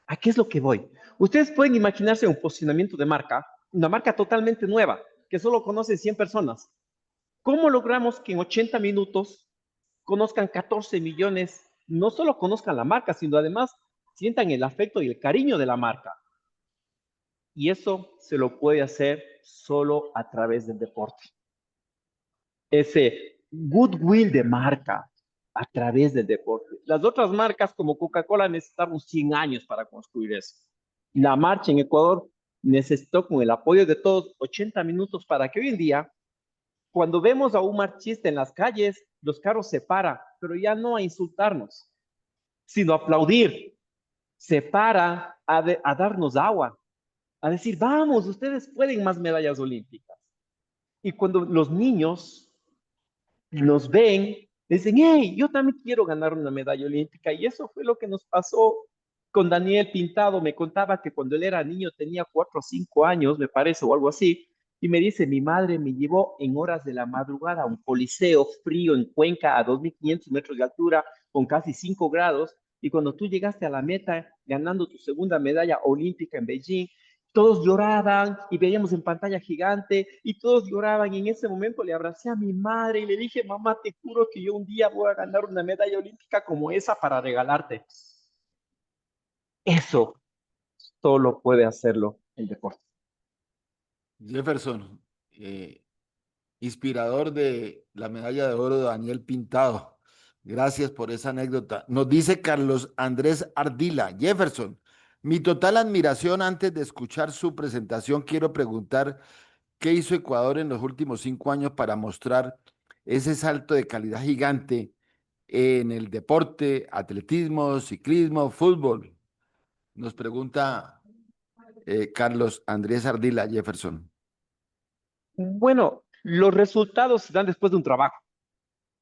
¿A qué es lo que voy? Ustedes pueden imaginarse un posicionamiento de marca, una marca totalmente nueva, que solo conocen 100 personas. ¿Cómo logramos que en 80 minutos conozcan 14 millones, no solo conozcan la marca, sino además sientan el afecto y el cariño de la marca? Y eso se lo puede hacer solo a través del deporte. Ese goodwill de marca a través del deporte. Las otras marcas como Coca-Cola necesitaron 100 años para construir eso. La marcha en Ecuador necesitó, con el apoyo de todos, 80 minutos para que hoy en día, cuando vemos a un marchista en las calles, los carros se paran, pero ya no a insultarnos, sino a aplaudir. Se para a darnos agua, a decir, vamos, ustedes pueden más medallas olímpicas. Y cuando los niños nos ven, dicen, hey, yo también quiero ganar una medalla olímpica. Y eso fue lo que nos pasó con Daniel Pintado. Me contaba que cuando él era niño tenía 4 o 5 años, me parece, o algo así. Y me dice, mi madre me llevó en horas de la madrugada a un coliseo frío en Cuenca a 2.500 metros de altura con casi 5 grados. Y cuando tú llegaste a la meta ganando tu segunda medalla olímpica en Beijing, todos lloraban y veíamos en pantalla gigante y todos lloraban y en ese momento le abracé a mi madre y le dije, mamá, te juro que yo un día voy a ganar una medalla olímpica como esa para regalarte. Eso solo puede hacerlo el deporte. Jefferson, inspirador de la medalla de oro de Daniel Pintado. Gracias por esa anécdota. Nos dice Carlos Andrés Ardila. Jefferson, mi total admiración antes de escuchar su presentación. Quiero preguntar qué hizo Ecuador en los últimos 5 años para mostrar ese salto de calidad gigante en el deporte, atletismo, ciclismo, fútbol. Nos pregunta Carlos Andrés Ardila Jefferson. Bueno, los resultados se dan después de un trabajo.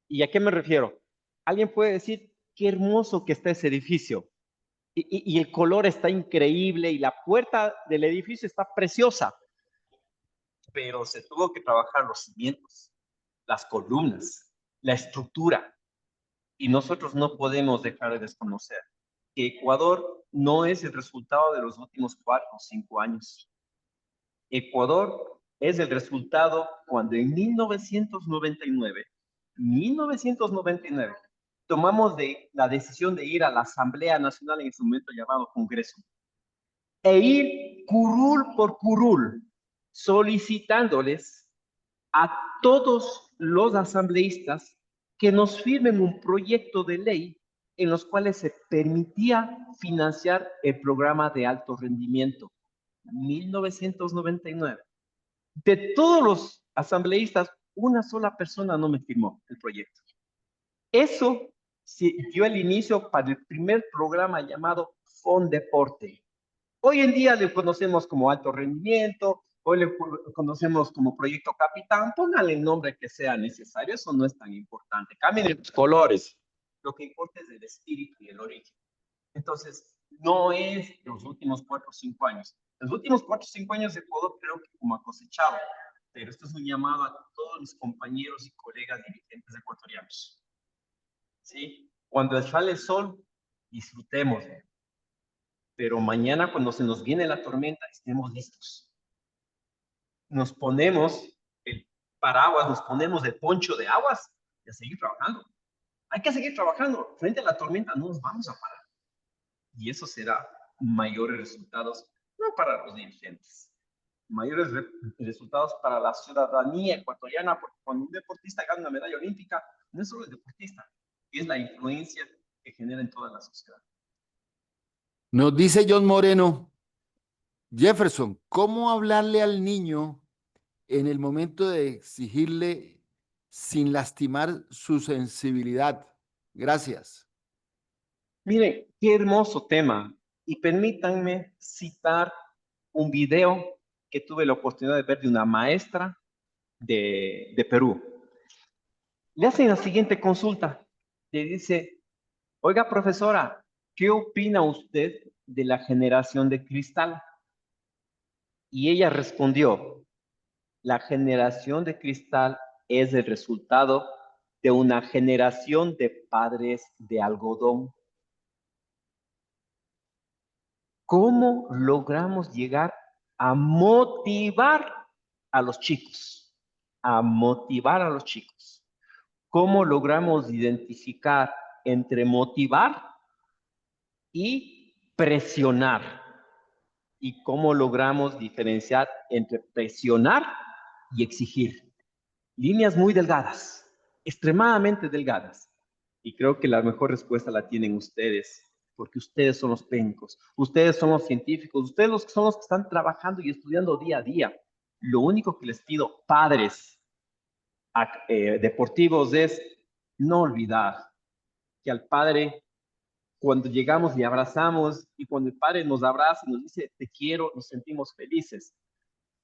¿Y a qué me refiero? Alguien puede decir, qué hermoso que está ese edificio. Y el color está increíble y la puerta del edificio está preciosa. pero se tuvo que trabajar los cimientos, las columnas, la estructura, y nosotros no podemos dejar de desconocer que Ecuador no es el resultado de los últimos 4 o 5 años. Ecuador es el resultado cuando en 1999, tomamos la decisión de ir a la Asamblea Nacional, en ese momento llamado Congreso, e ir curul por curul, solicitándoles a todos los asambleístas que nos firmen un proyecto de ley en los cuales se permitía financiar el programa de alto rendimiento. 1999. De todos los asambleístas, una sola persona no me firmó el proyecto. Eso dio el inicio para el primer programa llamado FONDEPORTE. Hoy en día le conocemos como alto rendimiento, hoy le conocemos como proyecto Capitán, póngale el nombre que sea necesario, eso no es tan importante. Cambien los colores. Lo que importa es el espíritu y el origen. Entonces, no es los últimos 4 o 5 años. Los últimos 4 o 5 años de Ecuador creo que como ha cosechado, pero esto es un llamado a todos mis compañeros y colegas dirigentes ecuatorianos. ¿Sí? Cuando sale el sol, disfrutemos. Pero mañana cuando se nos viene la tormenta, estemos listos. Nos ponemos el paraguas, nos ponemos el poncho de aguas y a seguir trabajando. Hay que seguir trabajando. Frente a la tormenta no nos vamos a parar. Y eso será mayores resultados, no para los dirigentes, mayores resultados para la ciudadanía ecuatoriana, porque cuando un deportista gana una medalla olímpica, no es solo el deportista, es la influencia que genera en toda la sociedad. Nos dice John Moreno, Jefferson, ¿cómo hablarle al niño en el momento de exigirle sin lastimar su sensibilidad? Gracias. Miren, qué hermoso tema. Y permítanme citar un video que tuve la oportunidad de ver de una maestra de Perú. Le hacen la siguiente consulta. Le dice, oiga, profesora, ¿qué opina usted de la generación de cristal? Y ella respondió, la generación de cristal es el resultado de una generación de padres de algodón. ¿Cómo logramos llegar a motivar a los chicos? A motivar a los chicos. ¿Cómo logramos identificar entre motivar y presionar? ¿Y cómo logramos diferenciar entre presionar y exigir? Líneas muy delgadas, extremadamente delgadas. Y creo que la mejor respuesta la tienen ustedes, porque ustedes son los técnicos, ustedes son los científicos, ustedes son los que están trabajando y estudiando día a día. Lo único que les pido, padres deportivos, es no olvidar que al padre, cuando llegamos y abrazamos, y cuando el padre nos abraza y nos dice, te quiero, nos sentimos felices.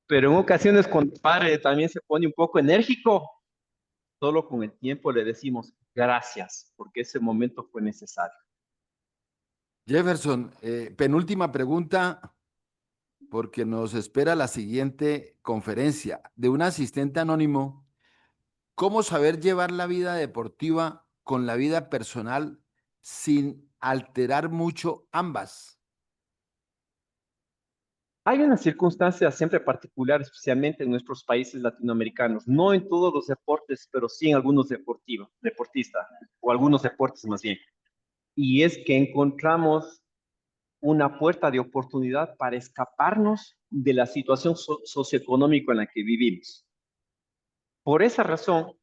Pero en ocasiones cuando el padre también se pone un poco enérgico, solo con el tiempo le decimos gracias, porque ese momento fue necesario. Jefferson, penúltima pregunta, porque nos espera la siguiente conferencia de un asistente anónimo. ¿Cómo saber llevar la vida deportiva con la vida personal sin alterar mucho ambas? Hay una circunstancia siempre particular, especialmente en nuestros países latinoamericanos, no en todos los deportes, pero sí en algunos deportistas, o algunos deportes más bien. Y es que encontramos una puerta de oportunidad para escaparnos de la situación socioeconómica en la que vivimos. Por esa razón,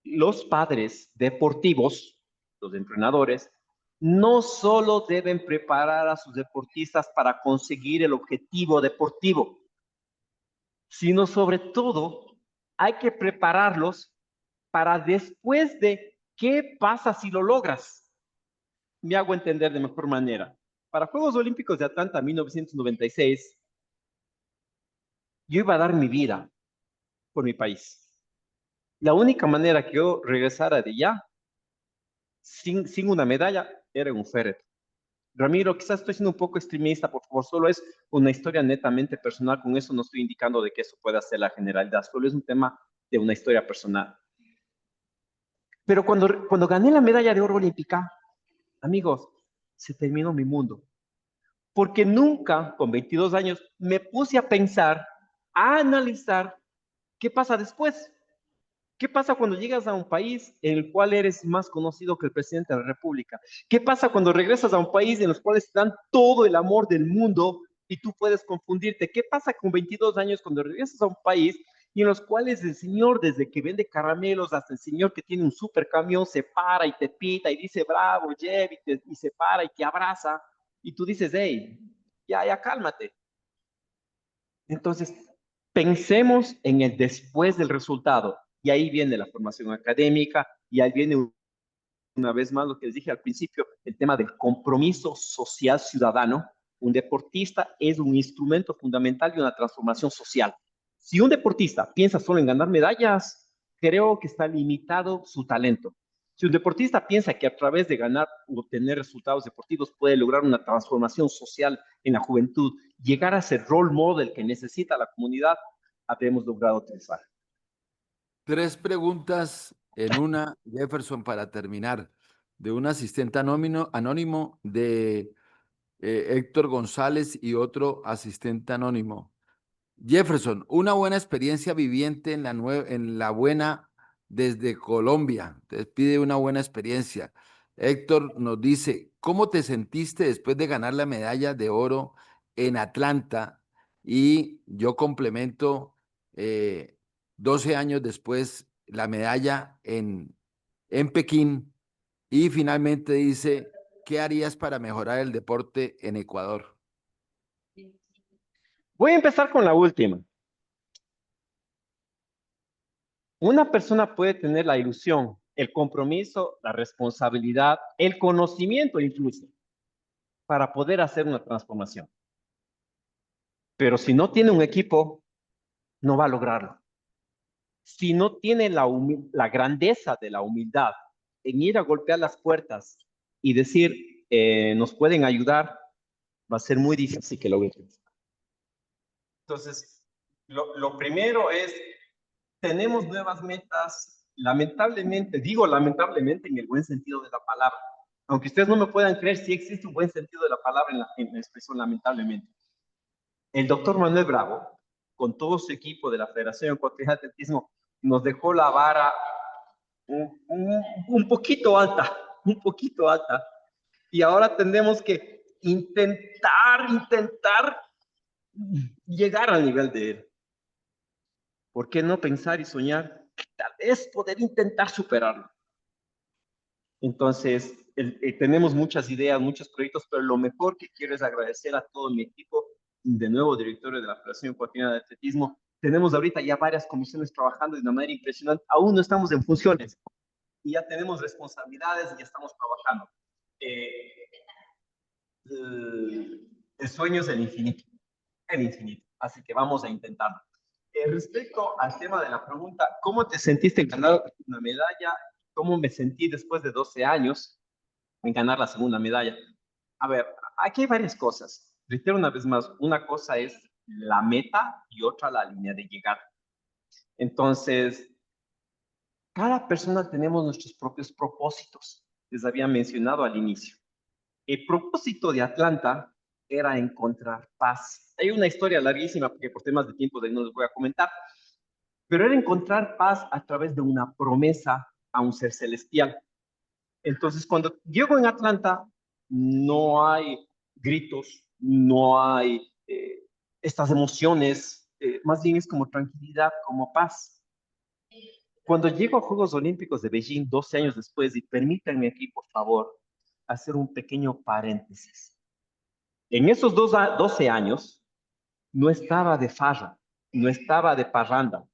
los padres deportivos, los entrenadores, no solo deben preparar a sus deportistas para conseguir el objetivo deportivo, sino sobre todo hay que prepararlos para después de qué pasa si lo logras. Me hago entender de mejor manera. Para Juegos Olímpicos de Atlanta 1996, yo iba a dar mi vida por mi país. La única manera que yo regresara de allá sin una medalla era en un féretro. Ramiro, quizás estoy siendo un poco extremista, por favor, solo es una historia netamente personal, con eso no estoy indicando de que eso pueda ser la generalidad, solo es un tema de una historia personal. Pero cuando gané la medalla de oro olímpica, amigos, se terminó mi mundo. Porque nunca, con 22 años, me puse a pensar, a analizar qué pasa después. ¿Qué pasa cuando llegas a un país en el cual eres más conocido que el presidente de la República? ¿Qué pasa cuando regresas a un país en el cual te dan todo el amor del mundo y tú puedes confundirte? ¿Qué pasa con 22 años cuando regresas a un país y en los cuales el señor, desde que vende caramelos hasta el señor que tiene un super camión, se para y te pita y dice bravo, Jeff, y se para y te abraza y tú dices, hey, ya, cálmate. Entonces, pensemos en el después del resultado. Y ahí viene la formación académica, y ahí viene una vez más lo que les dije al principio, el tema del compromiso social ciudadano. Un deportista es un instrumento fundamental de una transformación social. Si un deportista piensa solo en ganar medallas, creo que está limitado su talento. Si un deportista piensa que a través de ganar o obtener resultados deportivos puede lograr una transformación social en la juventud, llegar a ser role model que necesita la comunidad, habremos logrado triunfar. Tres preguntas en una, Jefferson, para terminar, de un asistente anónimo de Héctor González y otro asistente anónimo. Jefferson, una buena experiencia viviente en la buena desde Colombia. Te pide una buena experiencia. Héctor nos dice, ¿cómo te sentiste después de ganar la medalla de oro en Atlanta? Y yo complemento, 12 años después, la medalla en Pekín. Y finalmente dice, ¿qué harías para mejorar el deporte en Ecuador? Voy a empezar con la última. Una persona puede tener la ilusión, el compromiso, la responsabilidad, el conocimiento incluso, para poder hacer una transformación. Pero si no tiene un equipo, no va a lograrlo. Si no tiene la grandeza de la humildad en ir a golpear las puertas y decir, nos pueden ayudar, va a ser muy difícil que lo logren. Entonces, lo primero es, tenemos nuevas metas, lamentablemente, digo lamentablemente en el buen sentido de la palabra, aunque ustedes no me puedan creer, sí existe un buen sentido de la palabra en la expresión lamentablemente. El doctor Manuel Bravo, con todo su equipo de la Federación Ecuatoriana de Atletismo, nos dejó la vara un poquito alta, un poquito alta, y ahora tenemos que intentar llegar al nivel de él. ¿Por qué no pensar y soñar? Tal vez poder intentar superarlo. Entonces, tenemos muchas ideas, muchos proyectos, pero lo mejor que quiero es agradecer a todo mi equipo, de nuevo directorio de la Federación Ecuatoriana de Atletismo. Tenemos ahorita ya varias comisiones trabajando de una manera impresionante. Aún no estamos en funciones y ya tenemos responsabilidades y ya estamos trabajando. Eh, el sueño es el infinito. Así que vamos a intentarlo. Respecto al tema de la pregunta, ¿cómo te sentiste en ganar una medalla? ¿Cómo me sentí después de 12 años en ganar la segunda medalla? A ver, aquí hay varias cosas. Reitero una vez más, una cosa es la meta y otra la línea de llegada. Entonces, cada persona tenemos nuestros propios propósitos. Les había mencionado al inicio. El propósito de Atlanta era encontrar paz. Hay una historia larguísima porque por temas de tiempo de no les voy a comentar, pero era encontrar paz a través de una promesa a un ser celestial. Entonces, cuando llego en Atlanta, no hay gritos, no hay estas emociones, más bien es como tranquilidad, como paz. Cuando llego a Juegos Olímpicos de Beijing 12 años después, y permítanme aquí, por favor, hacer un pequeño paréntesis. En esos 12 años, no estaba de farra, no estaba de parranda,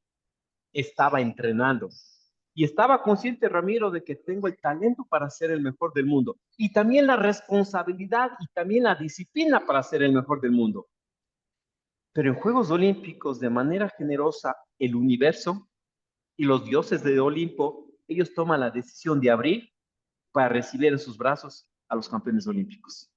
estaba entrenando. Y estaba consciente, Ramiro, de que tengo el talento para ser el mejor del mundo. Y también la responsabilidad y también la disciplina para ser el mejor del mundo. Pero en Juegos Olímpicos, de manera generosa, el universo y los dioses de Olimpo, ellos toman la decisión de abrir para recibir en sus brazos a los campeones olímpicos.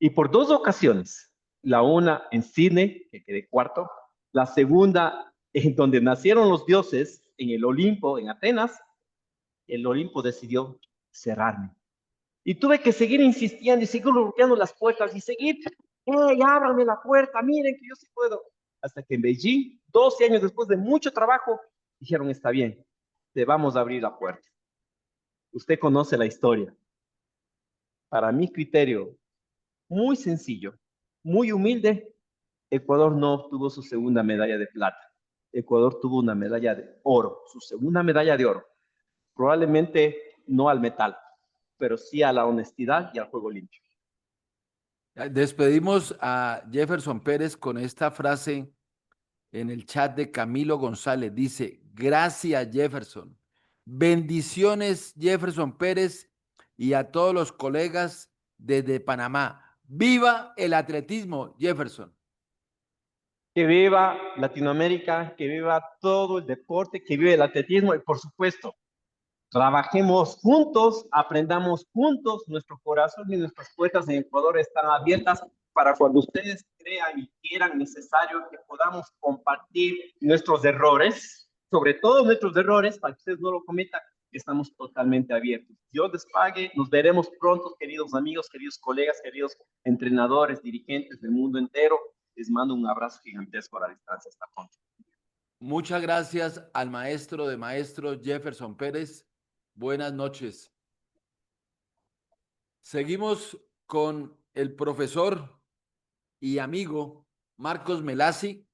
Y por dos ocasiones, la una en Sydney, que quedé cuarto, la segunda en donde nacieron los dioses, en el Olimpo, en Atenas, el Olimpo decidió cerrarme. Y tuve que seguir insistiendo y seguir golpeando las puertas y seguir, ¡hey, ábrame la puerta! Miren que yo sí puedo. Hasta que en Beijing, 12 años después de mucho trabajo, dijeron, está bien, te vamos a abrir la puerta. Usted conoce la historia. Para mi criterio, muy sencillo, muy humilde, Ecuador no obtuvo su segunda medalla de plata. Ecuador tuvo una medalla de oro, su segunda medalla de oro. Probablemente no al metal, pero sí a la honestidad y al juego limpio. Despedimos a Jefferson Pérez con esta frase en el chat de Camilo González. Dice, gracias Jefferson. Bendiciones Jefferson Pérez y a todos los colegas desde Panamá. ¡Viva el atletismo, Jefferson! Que viva Latinoamérica, que viva todo el deporte, que viva el atletismo y por supuesto, trabajemos juntos, aprendamos juntos, nuestro corazón y nuestras puertas en Ecuador están abiertas para cuando ustedes crean y quieran necesario que podamos compartir nuestros errores, sobre todo nuestros errores, para que ustedes no lo cometan, estamos totalmente abiertos. Dios les pague, nos veremos pronto, queridos amigos, queridos colegas, queridos entrenadores, dirigentes del mundo entero. Les mando un abrazo gigantesco a la distancia. Hasta pronto. Muchas gracias al maestro de maestros Jefferson Pérez. Buenas noches. Seguimos con el profesor y amigo Marcos Melasi.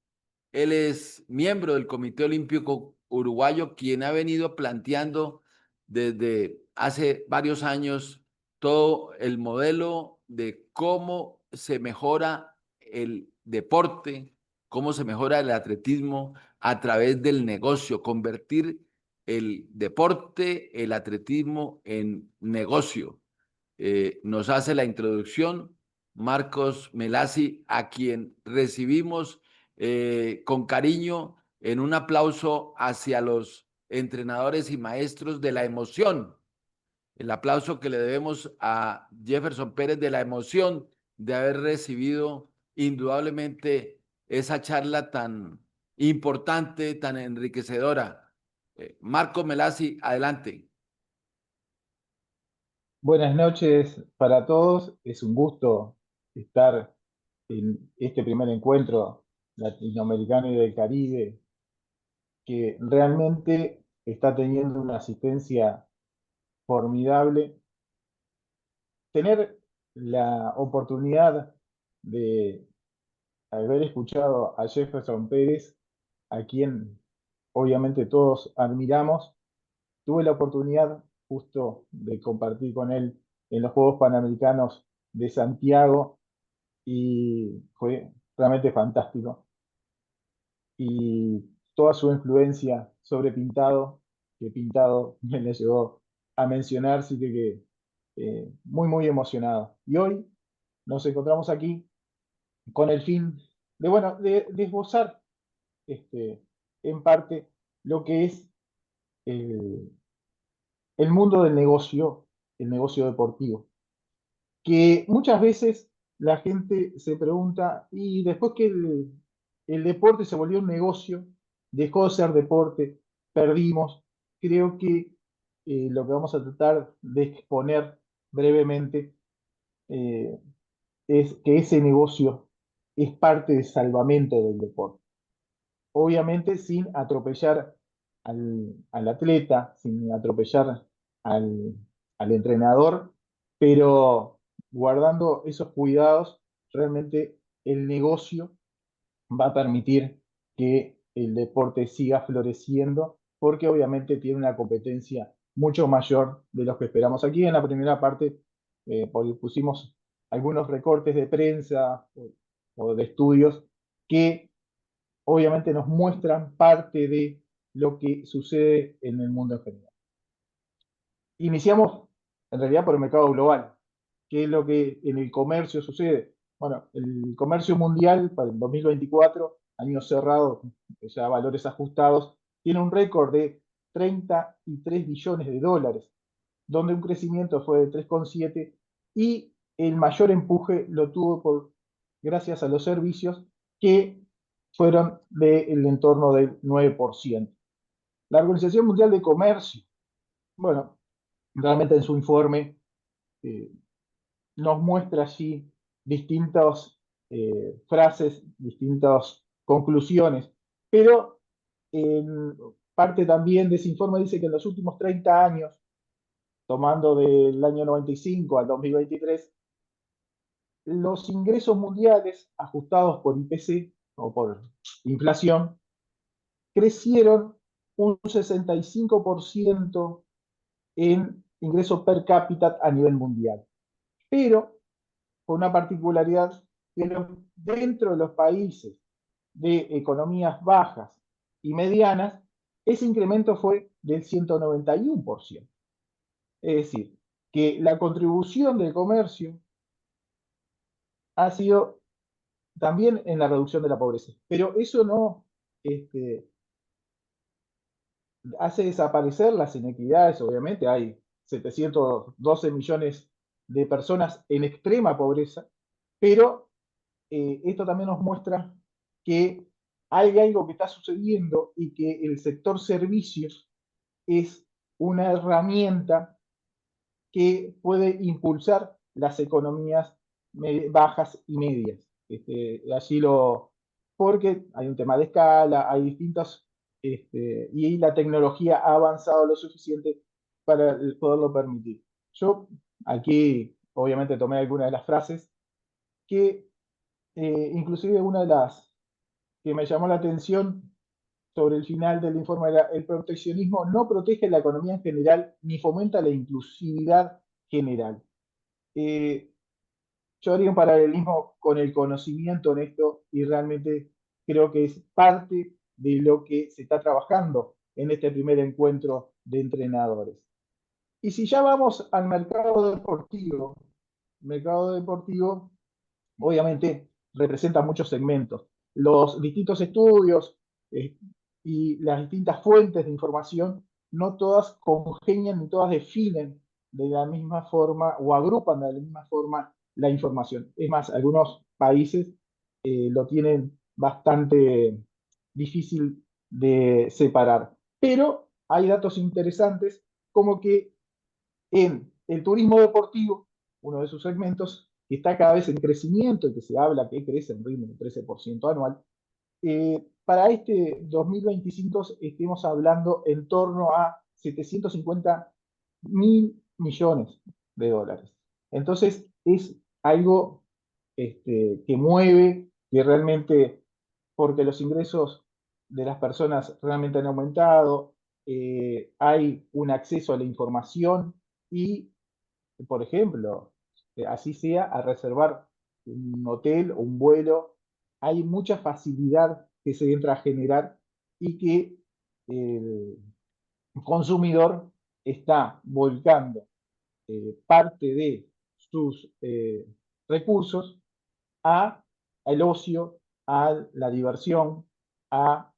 Él es miembro del Comité Olímpico Uruguayo, quien ha venido planteando desde hace varios años todo el modelo de cómo se mejora el deporte, cómo se mejora el atletismo a través del negocio, convertir el deporte, el atletismo en negocio. Nos hace la introducción Marcos Melasi, a quien recibimos con cariño en un aplauso hacia los entrenadores y maestros de la emoción. El aplauso que le debemos a Jefferson Pérez de la emoción de haber recibido indudablemente esa charla tan importante, tan enriquecedora. Marcos Melasi, adelante. Buenas noches para todos. Es un gusto estar en este primer encuentro latinoamericano y del Caribe, que realmente está teniendo una asistencia formidable. Tener la oportunidad de haber escuchado a Jefferson Pérez, a quien obviamente todos admiramos. Tuve la oportunidad justo de compartir con él en los Juegos Panamericanos de Santiago y fue realmente fantástico. Y toda su influencia sobre Pintado, que Pintado me la llevó a mencionar, sí que muy, muy emocionado. Y hoy nos encontramos aquí con el fin de, bueno, de esbozar en parte lo que es el, el mundo del negocio, el negocio deportivo, que muchas veces la gente se pregunta, y después que el deporte se volvió un negocio, dejó de ser deporte, perdimos. Creo que lo que vamos a tratar de exponer brevemente eh, es que ese negocio es parte del salvamento del deporte. Obviamente sin atropellar al atleta, sin atropellar al, al entrenador, pero guardando esos cuidados, realmente el negocio va a permitir que el deporte siga floreciendo, porque obviamente tiene una competencia mucho mayor de los que esperamos. Aquí en la primera parte pusimos algunos recortes de prensa o de estudios que obviamente nos muestran parte de lo que sucede en el mundo en general. Iniciamos en realidad por el mercado global, que es lo que en el comercio sucede. Bueno, el comercio mundial para el 2024, año cerrado, ya valores ajustados, tiene un récord de 33 billones de dólares, donde un crecimiento fue de 3,7 y el mayor empuje lo tuvo gracias a los servicios que fueron del entorno del 9%. La Organización Mundial de Comercio, bueno, realmente en su informe nos muestra allí distintas frases, distintas conclusiones, pero en parte también de ese informe dice que en los últimos 30 años, tomando del año 95 al 2023, los ingresos mundiales ajustados por IPC o por inflación crecieron un 65% en ingreso per cápita a nivel mundial. Pero con una particularidad que dentro de los países de economías bajas y medianas, ese incremento fue del 191%. Es decir, que la contribución del comercio ha sido también en la reducción de la pobreza. Pero eso no hace desaparecer las inequidades, obviamente. Hay 712 millones de personas en extrema pobreza, pero esto también nos muestra que hay algo que está sucediendo y que el sector servicios es una herramienta que puede impulsar las economías bajas y medias. Porque hay un tema de escala, hay distintos, y la tecnología ha avanzado lo suficiente para poderlo permitir. Yo aquí, obviamente, tomé algunas de las frases que, inclusive una de las que me llamó la atención sobre el final del informe era: el proteccionismo no protege la economía en general ni fomenta la inclusividad general. Yo haría un paralelismo con el conocimiento en esto y realmente creo que es parte de lo que se está trabajando en este primer encuentro de entrenadores. Y si ya vamos al mercado deportivo obviamente representa muchos segmentos. Los distintos estudios y las distintas fuentes de información, no todas congenian ni todas definen de la misma forma o agrupan de la misma forma la información. Es más, algunos países lo tienen bastante difícil de separar. Pero hay datos interesantes como que en el turismo deportivo, uno de sus segmentos, que está cada vez en crecimiento y que se habla que crece en ritmo de 13% anual, para este 2025 estemos hablando en torno a 750.000 millones de dólares. Entonces es algo que mueve, que realmente, porque los ingresos de las personas realmente han aumentado, hay un acceso a la información y, por ejemplo, así sea, a reservar un hotel o un vuelo, hay mucha facilidad que se entra a generar y que el consumidor está volcando parte de sus recursos al ocio, a la diversión, a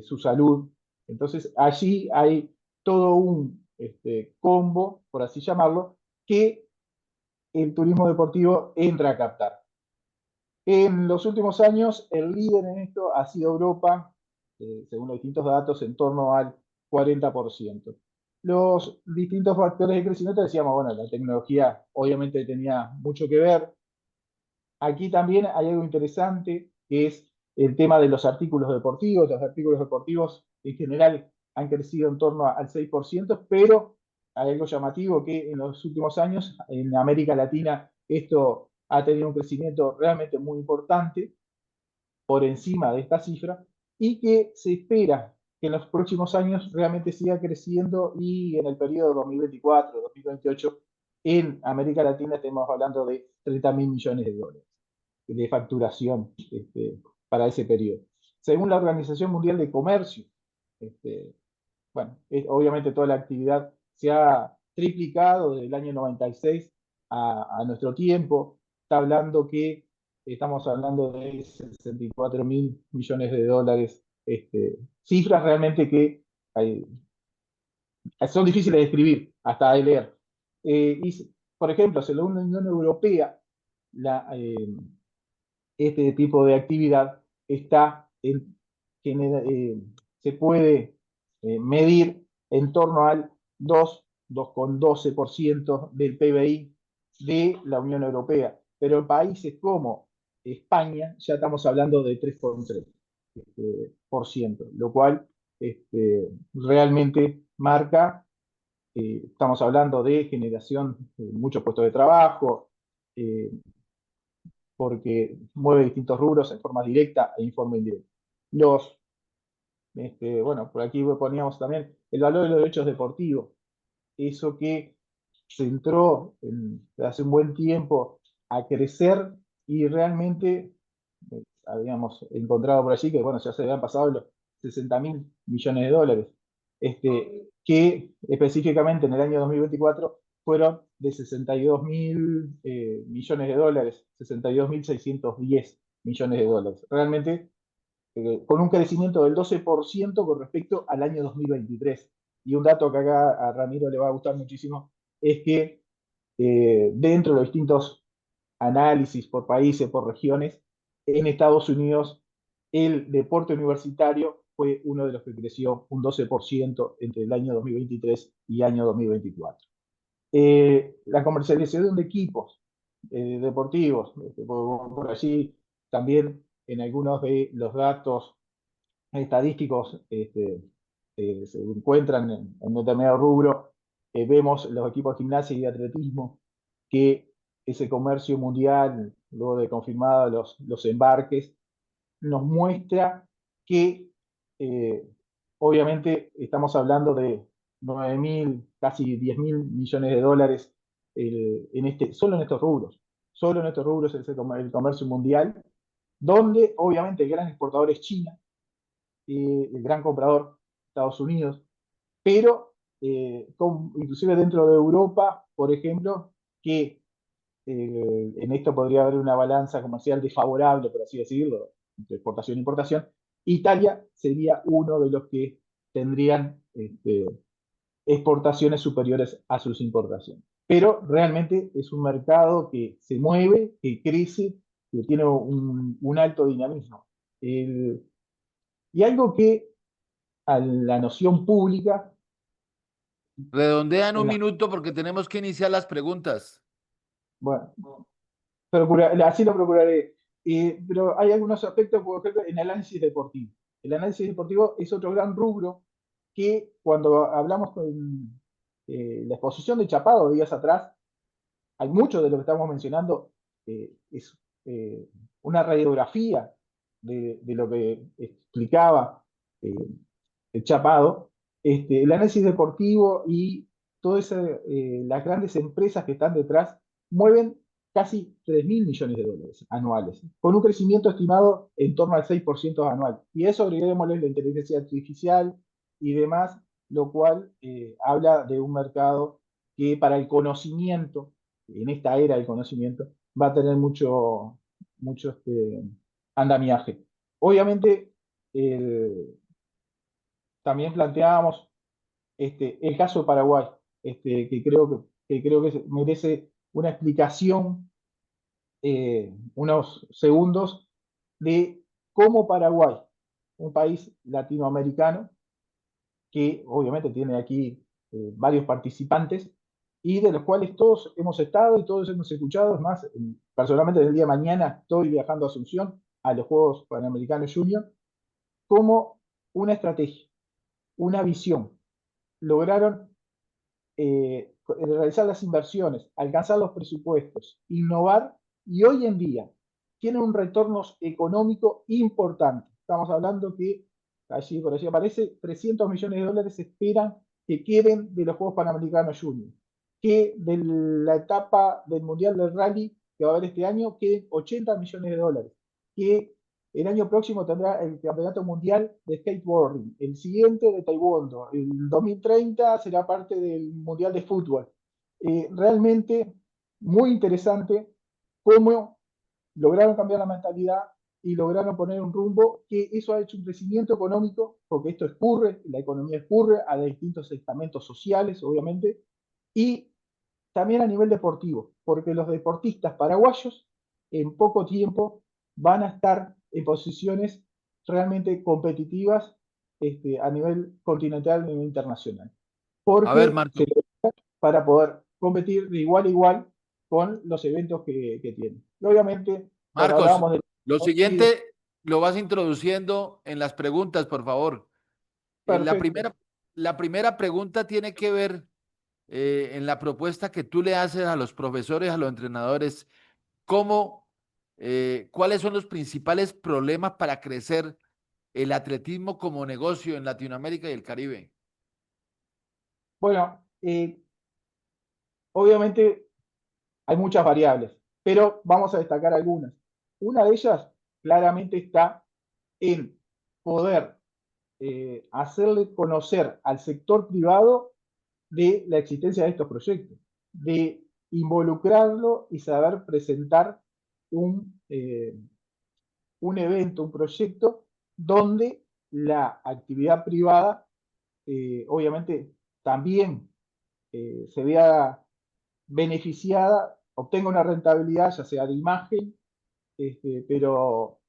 su salud. Entonces allí hay todo un combo, por así llamarlo, que el turismo deportivo entra a captar. En los últimos años, el líder en esto ha sido Europa, según los distintos datos, en torno al 40%. Los distintos factores de crecimiento, decíamos, bueno, la tecnología obviamente tenía mucho que ver. Aquí también hay algo interesante, que es el tema de los artículos deportivos. Los artículos deportivos en general han crecido en torno al 6%, pero hay algo llamativo que en los últimos años en América Latina esto ha tenido un crecimiento realmente muy importante por encima de esta cifra y que se espera que en los próximos años realmente siga creciendo y en el periodo 2024-2028 en América Latina estemos hablando de 30.000 millones de dólares de facturación para ese periodo. Según la Organización Mundial de Comercio, bueno, obviamente toda la actividad se ha triplicado desde el año 96 a nuestro tiempo. Estamos hablando de 64.000 millones de dólares, cifras realmente que son difíciles de escribir, hasta de leer. Por ejemplo, según la Unión Europea, este tipo de actividad está se puede medir en torno al 2,12% del PBI de la Unión Europea. Pero en países como España ya estamos hablando de 3,3%, lo cual realmente marca, estamos hablando de generación de muchos puestos de trabajo, eh, porque mueve distintos rubros en forma directa e informa indirecta. Bueno, por aquí poníamos también el valor de los derechos deportivos, eso que se entró hace un buen tiempo a crecer y realmente habíamos encontrado por allí que, bueno, ya se habían pasado los 60.000 millones de dólares, que específicamente en el año 2024 fueron de 62.000 millones de dólares, 62.610 millones de dólares. Realmente con un crecimiento del 12% con respecto al año 2023. Y un dato que acá a Ramiro le va a gustar muchísimo es que dentro de los distintos análisis por países, por regiones, en Estados Unidos el deporte universitario fue uno de los que creció un 12% entre el año 2023 y año 2024. La comercialización de equipos deportivos, por allí también en algunos de los datos estadísticos se encuentran en determinado rubro. Vemos los equipos de gimnasia y de atletismo, que ese comercio mundial, luego de confirmados los embarques, nos muestra que obviamente estamos hablando de 9.000, casi 10.000 millones de dólares solo en estos rubros es el comercio mundial, donde obviamente el gran exportador es China, el gran comprador Estados Unidos, pero inclusive dentro de Europa, por ejemplo, que en esto podría haber una balanza comercial desfavorable, por así decirlo, entre exportación e importación. Italia sería uno de los que tendrían exportaciones superiores a sus importaciones. Pero realmente es un mercado que se mueve, que crece, que tiene un alto dinamismo. Y algo que a la noción pública, Redondean un en la, minuto porque tenemos que iniciar las preguntas. bueno, así lo procuraré. Pero hay algunos aspectos, por ejemplo, en el análisis deportivo. El análisis deportivo es otro gran rubro que cuando hablamos con la exposición de Chapado días atrás, hay mucho de lo que estamos mencionando, es una radiografía de lo que explicaba eh, el Chapado, el análisis deportivo y todas las grandes empresas que están detrás mueven casi 3.000 millones de dólares anuales, con un crecimiento estimado en torno al 6% anual. Y eso agreguémosle la inteligencia artificial y demás, lo cual habla de un mercado que para el conocimiento, en esta era del conocimiento, va a tener mucho andamiaje. Obviamente, también planteábamos el caso de Paraguay, que merece una explicación, unos segundos, de cómo Paraguay, un país latinoamericano, que obviamente tiene aquí varios participantes, y de los cuales todos hemos estado y todos hemos escuchado. Es más, personalmente el día de mañana estoy viajando a Asunción a los Juegos Panamericanos Junior, como una estrategia, una visión. Lograron realizar las inversiones, alcanzar los presupuestos, innovar, y hoy en día tienen un retorno económico importante. Estamos hablando que, allí por allí aparece, 300 millones de dólares esperan que queden de los Juegos Panamericanos Junior, que de la etapa del Mundial del Rally que va a haber este año queden 80 millones de dólares, que el año próximo tendrá el Campeonato Mundial de Skateboarding, el siguiente de Taekwondo, el 2030 será parte del Mundial de Fútbol. Realmente muy interesante cómo lograron cambiar la mentalidad y lograron poner un rumbo, que eso ha hecho un crecimiento económico, porque esto escurre, la economía escurre a distintos estamentos sociales, obviamente, y también a nivel deportivo, porque los deportistas paraguayos en poco tiempo van a estar en posiciones realmente competitivas a nivel continental, a nivel internacional. A ver, Porque se Marco, para poder competir de igual a igual con los eventos que tienen. Y obviamente, cuando Marcos, hablábamos de... lo siguiente lo vas introduciendo en las preguntas, por favor. Eh, la Perfecto. primera, la primera pregunta tiene que ver en la propuesta que tú le haces a los profesores, a los entrenadores, cuáles son los principales problemas para crecer el atletismo como negocio en Latinoamérica y el Caribe. Bueno, obviamente hay muchas variables, pero vamos a destacar algunas. Una de ellas claramente está en poder hacerle conocer al sector privado de la existencia de estos proyectos, de involucrarlo y saber presentar un evento, un proyecto donde la actividad privada obviamente también se vea beneficiada, obtenga una rentabilidad, ya sea de imagen, pero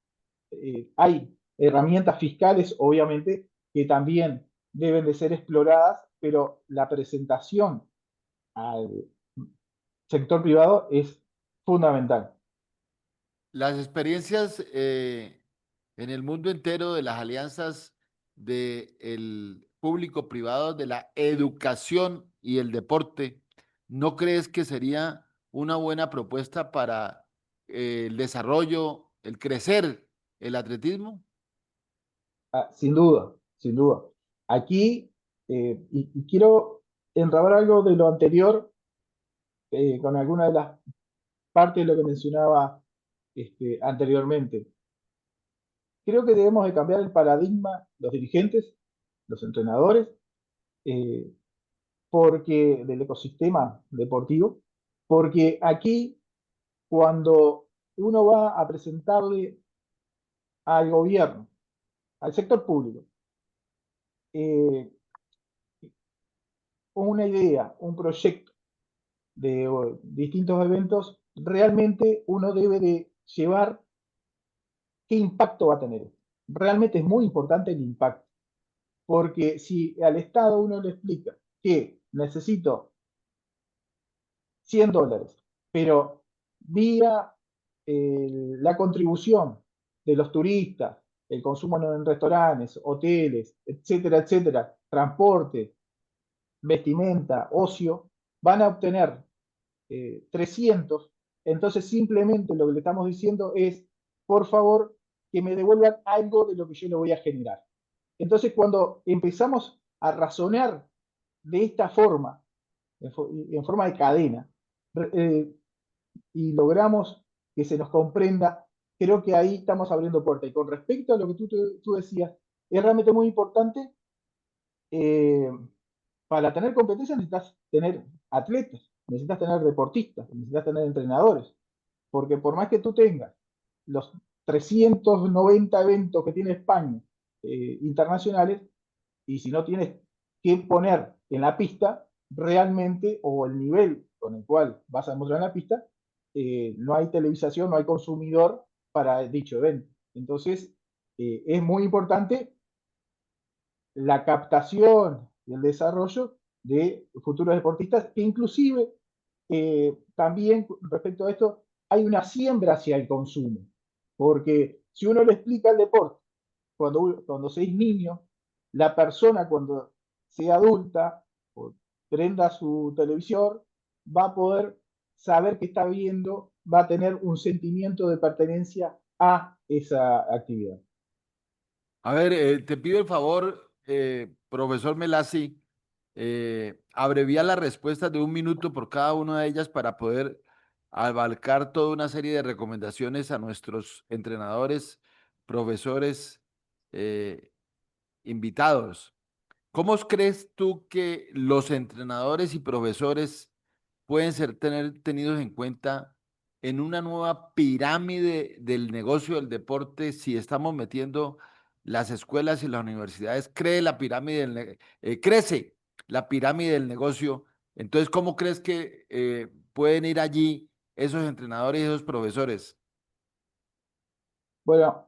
hay herramientas fiscales, obviamente, que también deben de ser exploradas, pero la presentación al sector privado es fundamental. Las experiencias en el mundo entero de las alianzas del público privado, de la educación y el deporte, ¿no crees que sería una buena propuesta para el desarrollo, el crecer el atletismo? Ah, sin duda, sin duda. Aquí, y quiero enrabar algo de lo anterior con alguna de las partes de lo que mencionaba anteriormente. Creo que debemos de cambiar el paradigma, los dirigentes, los entrenadores, eh, porque del ecosistema deportivo, porque aquí cuando uno va a presentarle al gobierno, al sector público, eh, una idea, un proyecto de distintos eventos, realmente uno debe de llevar qué impacto va a tener. Realmente es muy importante el impacto, porque si al Estado uno le explica que necesito $100, pero vía la contribución de los turistas, el consumo en restaurantes, hoteles, etcétera, etcétera, transporte, vestimenta, ocio, van a obtener 300, entonces simplemente lo que le estamos diciendo es, por favor, que me devuelvan algo de lo que yo le voy a generar. Entonces, cuando empezamos a razonar de esta forma, en forma de cadena, eh, y logramos que se nos comprenda, creo que ahí estamos abriendo puertas. Y con respecto a lo que tú decías, es realmente muy importante eh, para tener competencia necesitas tener atletas, necesitas tener deportistas, necesitas tener entrenadores, porque por más que tú tengas los 390 eventos que tiene España internacionales, y si no tienes que poner en la pista realmente, o el nivel con el cual vas a demostrar en la pista, no hay televisación, no hay consumidor para dicho evento. Entonces, es muy importante la captación y el desarrollo de futuros deportistas, que inclusive también respecto a esto hay una siembra hacia el consumo, porque si uno le explica el deporte, cuando se es niño, la persona cuando sea adulta o prenda su televisor, va a poder saber que está viendo, va a tener un sentimiento de pertenencia a esa actividad. A ver, te pido el favor, profesor Melassi, abreviar las respuestas de 1 minuto por cada una de ellas para poder abarcar toda una serie de recomendaciones a nuestros entrenadores, profesores, eh, invitados. ¿Cómo crees tú que los entrenadores y profesores pueden tener tenidos en cuenta en una nueva pirámide del negocio del deporte si estamos metiendo las escuelas y las universidades? Crece la pirámide del negocio. Entonces, ¿cómo crees que pueden ir allí esos entrenadores y esos profesores? Bueno,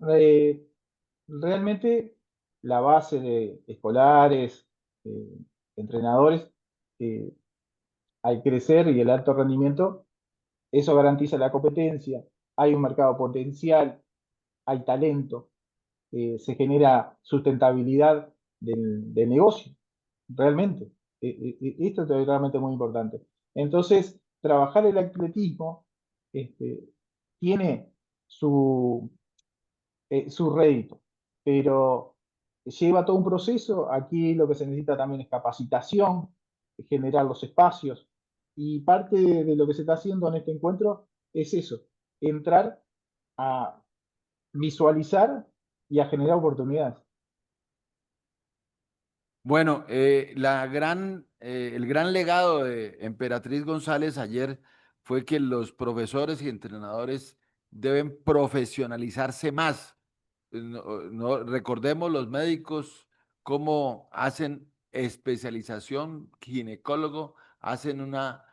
realmente la base de escolares, eh, entrenadores, eh, al crecer y el alto rendimiento, eso garantiza la competencia, hay un mercado potencial, hay talento, se genera sustentabilidad del negocio, realmente. Esto es realmente muy importante. Entonces, trabajar el atletismo este, tiene su, su rédito, pero lleva todo un proceso. Aquí lo que se necesita también es capacitación, generar los espacios, y parte de lo que se está haciendo en este encuentro es eso, entrar a visualizar y a generar oportunidades. Bueno, el gran legado de Emperatriz González ayer fue que los profesores y entrenadores deben profesionalizarse más. Recordemos los médicos cómo hacen especialización, ginecólogo, hacen una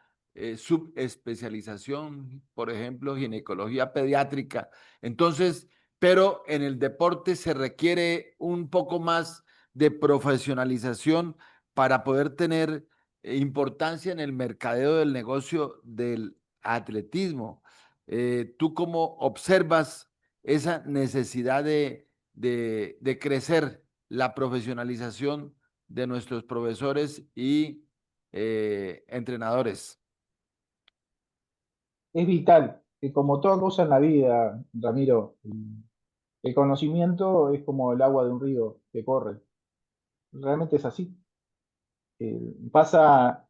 subespecialización, por ejemplo, ginecología pediátrica. Entonces, pero en el deporte se requiere un poco más de profesionalización para poder tener importancia en el mercadeo del negocio del atletismo. ¿Tú cómo observas esa necesidad de crecer la profesionalización de nuestros profesores y entrenadores? Es vital, que como toda cosa en la vida, Ramiro, el conocimiento es como el agua de un río que corre. Realmente es así. Pasa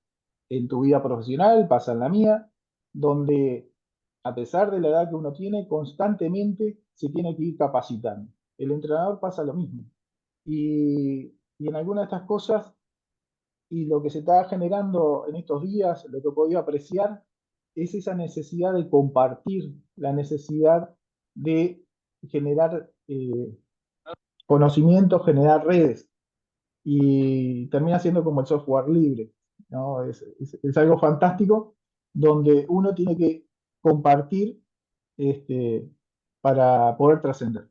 en tu vida profesional, pasa en la mía, donde a pesar de la edad que uno tiene, constantemente se tiene que ir capacitando. El entrenador pasa lo mismo. Y en algunas de estas cosas, y lo que se está generando en estos días, lo que he podido apreciar, es esa necesidad de compartir, la necesidad de generar conocimiento, generar redes, y termina siendo como el software libre, ¿no? Es algo fantástico donde uno tiene que compartir este, para poder trascender.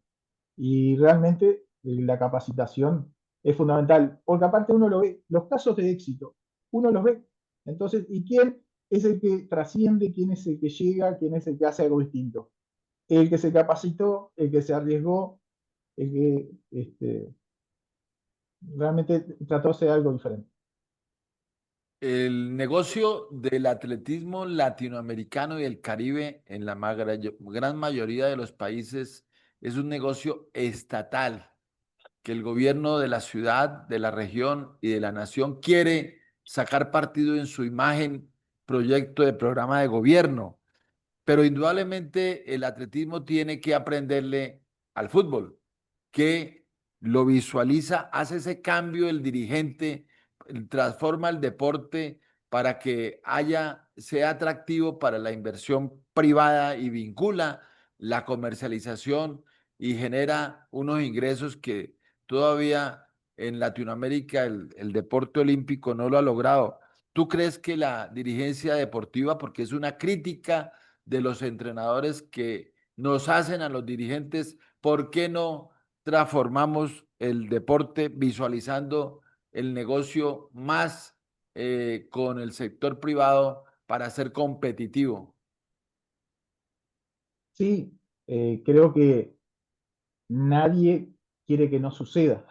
Y realmente la capacitación es fundamental, porque aparte uno lo ve, los casos de éxito, uno los ve. Entonces, ¿y quién es el que trasciende? ¿Quién es el que llega? ¿Quién es el que hace algo distinto? El que se capacitó, el que se arriesgó, el que realmente trató de hacer algo diferente. El negocio del atletismo latinoamericano y el Caribe en la gran mayoría de los países es un negocio estatal que el gobierno de la ciudad, de la región y de la nación quiere sacar partido en su imagen, proyecto de programa de gobierno. Pero indudablemente el atletismo tiene que aprenderle al fútbol, que lo visualiza, hace ese cambio el dirigente, transforma el deporte para que sea atractivo para la inversión privada y vincula la comercialización y genera unos ingresos que todavía en Latinoamérica el deporte olímpico no lo ha logrado. ¿Tú crees que la dirigencia deportiva, porque es una crítica de los entrenadores que nos hacen a los dirigentes, ¿por qué no transformamos el deporte visualizando el negocio más con el sector privado para ser competitivo? Sí, creo que nadie quiere que no suceda.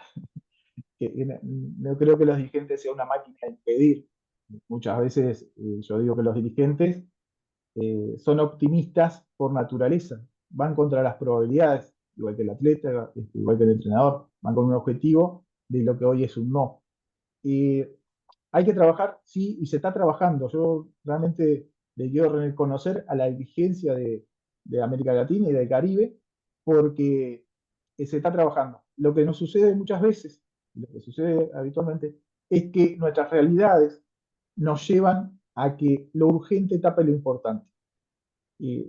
No creo que los dirigentes sean una máquina de impedir. Muchas veces yo digo que los dirigentes son optimistas por naturaleza, van contra las probabilidades, igual que el atleta, igual que el entrenador, van con un objetivo de lo que hoy es un no. Y hay que trabajar, sí, y se está trabajando. Yo realmente le quiero reconocer a la dirigencia de América Latina y del Caribe, porque se está trabajando. Lo que nos sucede muchas veces, lo que sucede habitualmente, es que nuestras realidades nos llevan a que lo urgente tape lo importante. Y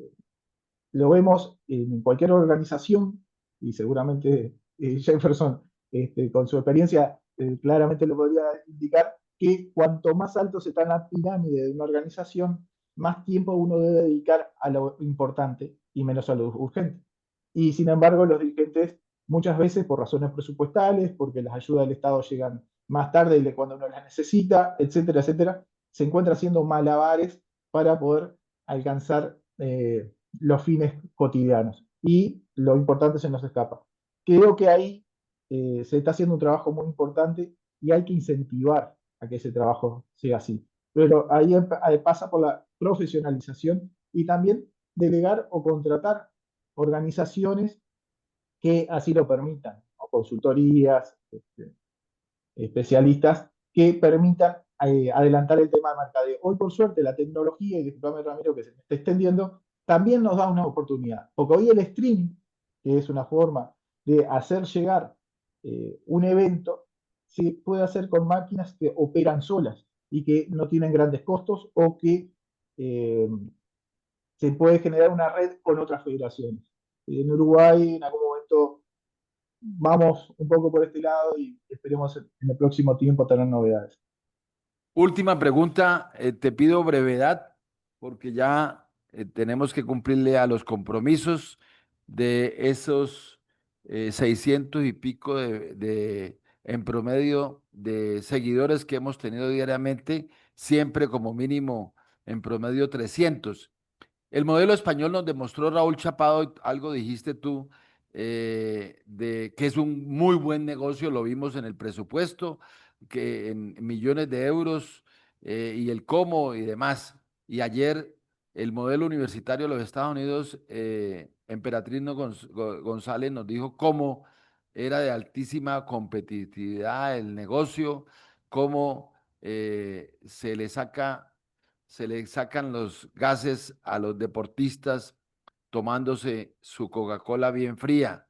lo vemos en cualquier organización, y seguramente Jefferson, con su experiencia, claramente lo podría indicar, que cuanto más alto se está en la pirámide de una organización, más tiempo uno debe dedicar a lo importante y menos a lo urgente. y sin embargo los dirigentes muchas veces por razones presupuestales, porque las ayudas del Estado llegan más tarde de cuando uno las necesita, etcétera, etcétera, se encuentra haciendo malabares para poder alcanzar los fines cotidianos. Y lo importante se nos escapa. Creo que ahí se está haciendo un trabajo muy importante y hay que incentivar a que ese trabajo sea así. Pero ahí pasa por la profesionalización y también delegar o contratar organizaciones que así lo permitan, o consultorías, especialistas que permitan adelantar el tema de mercadeo. Hoy, por suerte, la tecnología, y disculpame Ramiro que se me está extendiendo, también nos da una oportunidad, porque hoy el streaming, que es una forma de hacer llegar un evento, se puede hacer con máquinas que operan solas y que no tienen grandes costos o que eh, se puede generar una red con otras federaciones. En Uruguay, en algún momento, vamos un poco por este lado y esperemos en el próximo tiempo tener novedades. Última pregunta, te pido brevedad porque ya tenemos que cumplirle a los compromisos de esos 600 y pico en promedio de seguidores que hemos tenido diariamente, siempre como mínimo en promedio 300. El modelo español nos demostró, Raúl Chapado, algo dijiste tú, de que es un muy buen negocio, lo vimos en el presupuesto, que en millones de euros y el cómo y demás. Y ayer el modelo universitario de los Estados Unidos, Emperatriz González nos dijo cómo era de altísima competitividad el negocio, cómo se le sacan los gases a los deportistas tomándose su Coca-Cola bien fría.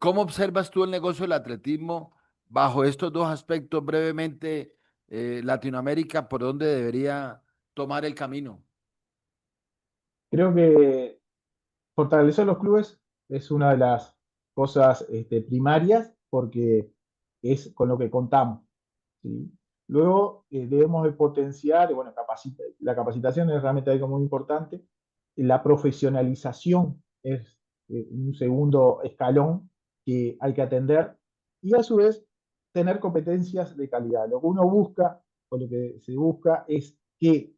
¿Cómo observas tú el negocio del atletismo bajo estos dos aspectos brevemente? Latinoamérica, ¿por dónde debería tomar el camino? Creo que fortalecer los clubes es una de las cosas primarias porque es con lo que contamos, ¿sí? Luego debemos de potenciar, y bueno, la capacitación es realmente algo muy importante, la profesionalización es un segundo escalón que hay que atender y a su vez tener competencias de calidad. Lo que uno busca o lo que se busca es que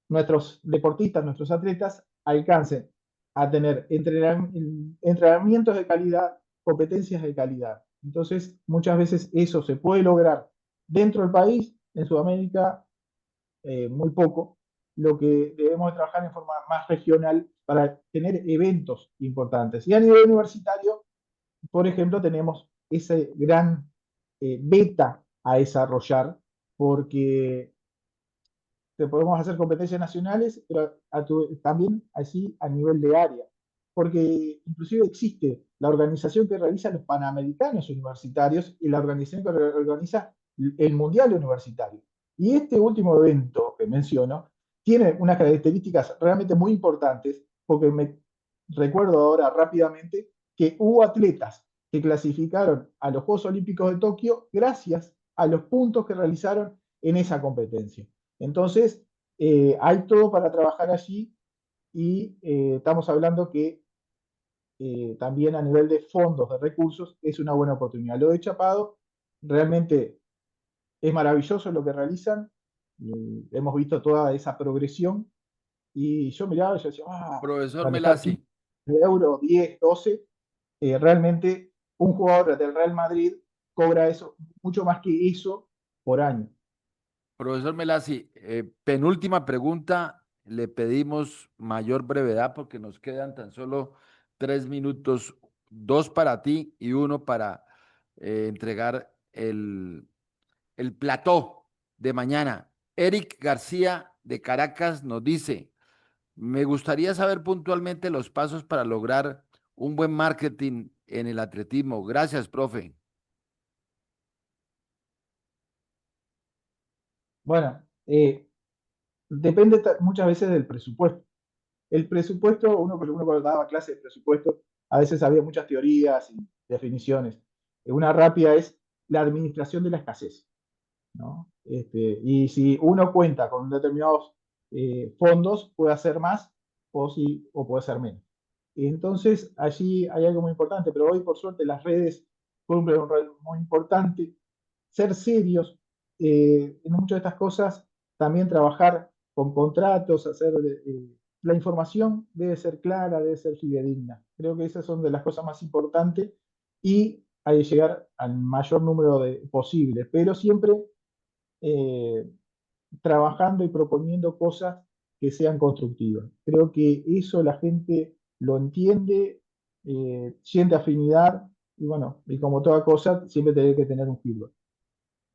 nuestros deportistas, nuestros atletas alcancen a tener entrenamientos de calidad, competencias de calidad. Entonces, muchas veces eso se puede lograr dentro del país, en Sudamérica, muy poco. Lo que debemos de trabajar en forma más regional para tener eventos importantes. Y a nivel universitario, por ejemplo, tenemos ese gran beta a desarrollar, porque podemos hacer competencias nacionales, pero también así a nivel de área, porque inclusive existe la organización que realiza los Panamericanos Universitarios y la organización que organiza el Mundial Universitario. Y este último evento que menciono tiene unas características realmente muy importantes, porque me recuerdo ahora rápidamente que hubo atletas que clasificaron a los Juegos Olímpicos de Tokio gracias a los puntos que realizaron en esa competencia. Entonces, hay todo para trabajar allí y estamos hablando que también a nivel de fondos, de recursos, es una buena oportunidad. Lo de Chapado realmente es maravilloso lo que realizan. Hemos visto toda esa progresión y yo miraba y yo decía, Profesor manejar Melasi, 15 euros, 10, 12, realmente un jugador del Real Madrid cobra eso, mucho más que eso por año. profesor Melasi, penúltima pregunta, le pedimos mayor brevedad porque nos quedan tan solo 3 minutos, dos para ti y uno para entregar el plató de mañana. Eric García de Caracas nos dice, me gustaría saber puntualmente los pasos para lograr un buen marketing en el atletismo. Gracias, profe. Bueno, depende muchas veces del presupuesto. El presupuesto, uno cuando daba clase de presupuesto, a veces había muchas teorías y definiciones. Una rápida es la administración de la escasez, ¿no? Y si uno cuenta con determinados fondos, puede hacer más o puede hacer menos. Entonces, allí hay algo muy importante, pero hoy por suerte las redes cumplen un rol muy importante. Ser serios en muchas de estas cosas, también trabajar con contratos, la información debe ser clara, debe ser fidedigna. Creo que esas son de las cosas más importantes y hay que llegar al mayor número posible, pero siempre eh, trabajando y proponiendo cosas que sean constructivas. Creo que eso la gente lo entiende, siente afinidad y bueno, y como toda cosa, siempre tiene que tener un feedback.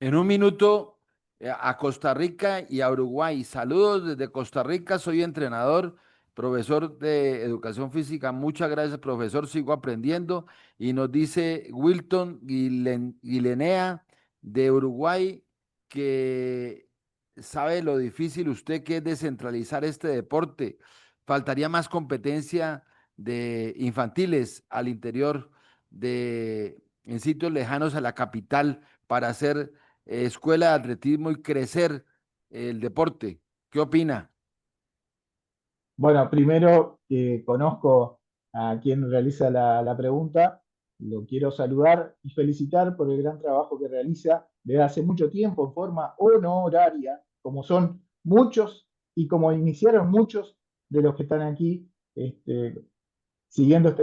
En un minuto a Costa Rica y a Uruguay. Saludos desde Costa Rica, soy entrenador, profesor de educación física. Muchas gracias, profesor, sigo aprendiendo. Y nos dice Wilton Guilenea de Uruguay que sabe lo difícil usted que es descentralizar este deporte. Faltaría más competencia de infantiles al interior de en sitios lejanos a la capital para hacer escuela de atletismo y crecer el deporte. ¿Qué opina? Bueno, primero conozco a quien realiza la pregunta, lo quiero saludar y felicitar por el gran trabajo que realiza desde hace mucho tiempo en forma honoraria, como son muchos y como iniciaron muchos de los que están aquí siguiendo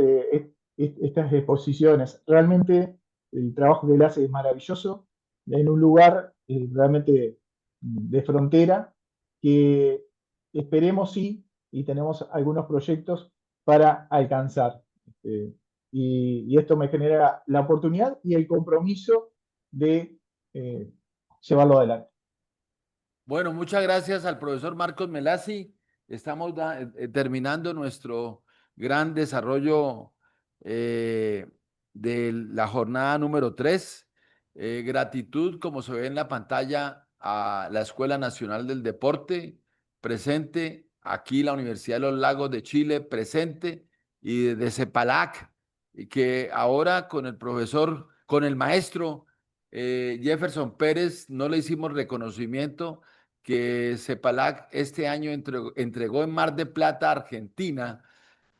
estas exposiciones. Realmente el trabajo que él hace es maravilloso en un lugar realmente de frontera que esperemos sí y tenemos algunos proyectos para alcanzar. Y esto me genera la oportunidad y el compromiso de eh, llevarlo adelante. Bueno, muchas gracias al profesor Marcos Melasi. Estamos terminando nuestro gran desarrollo eh, de la jornada número 3. Gratitud, como se ve en la pantalla, a la Escuela Nacional del Deporte, presente, aquí la Universidad de los Lagos de Chile, presente, y de CEPALAC, y que ahora con el profesor, con el maestro Jefferson Pérez, no le hicimos reconocimiento que CEPALAC este año entregó en Mar de Plata, Argentina.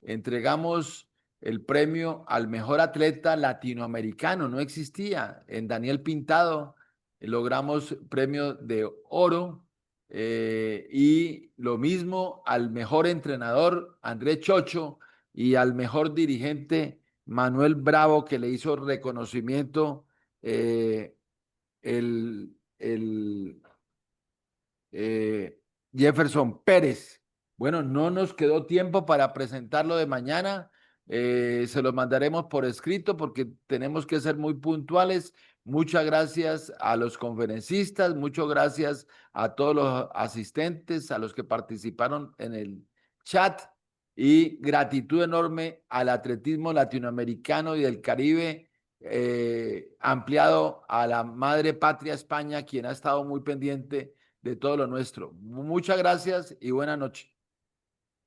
Entregamos el premio al mejor atleta latinoamericano, no existía. En Daniel Pintado logramos premio de oro y lo mismo al mejor entrenador, Andrés Chocho, y al mejor dirigente, Manuel Bravo, que le hizo reconocimiento eh, el eh, Jefferson Pérez. Bueno, no nos quedó tiempo para presentarlo de mañana. Se lo mandaremos por escrito porque tenemos que ser muy puntuales. Muchas gracias a los conferencistas, muchas gracias a todos los asistentes, a los que participaron en el chat y gratitud enorme al atletismo latinoamericano y del Caribe, ampliado a la madre patria España, quien ha estado muy pendiente de todo lo nuestro. Muchas gracias y buena noche.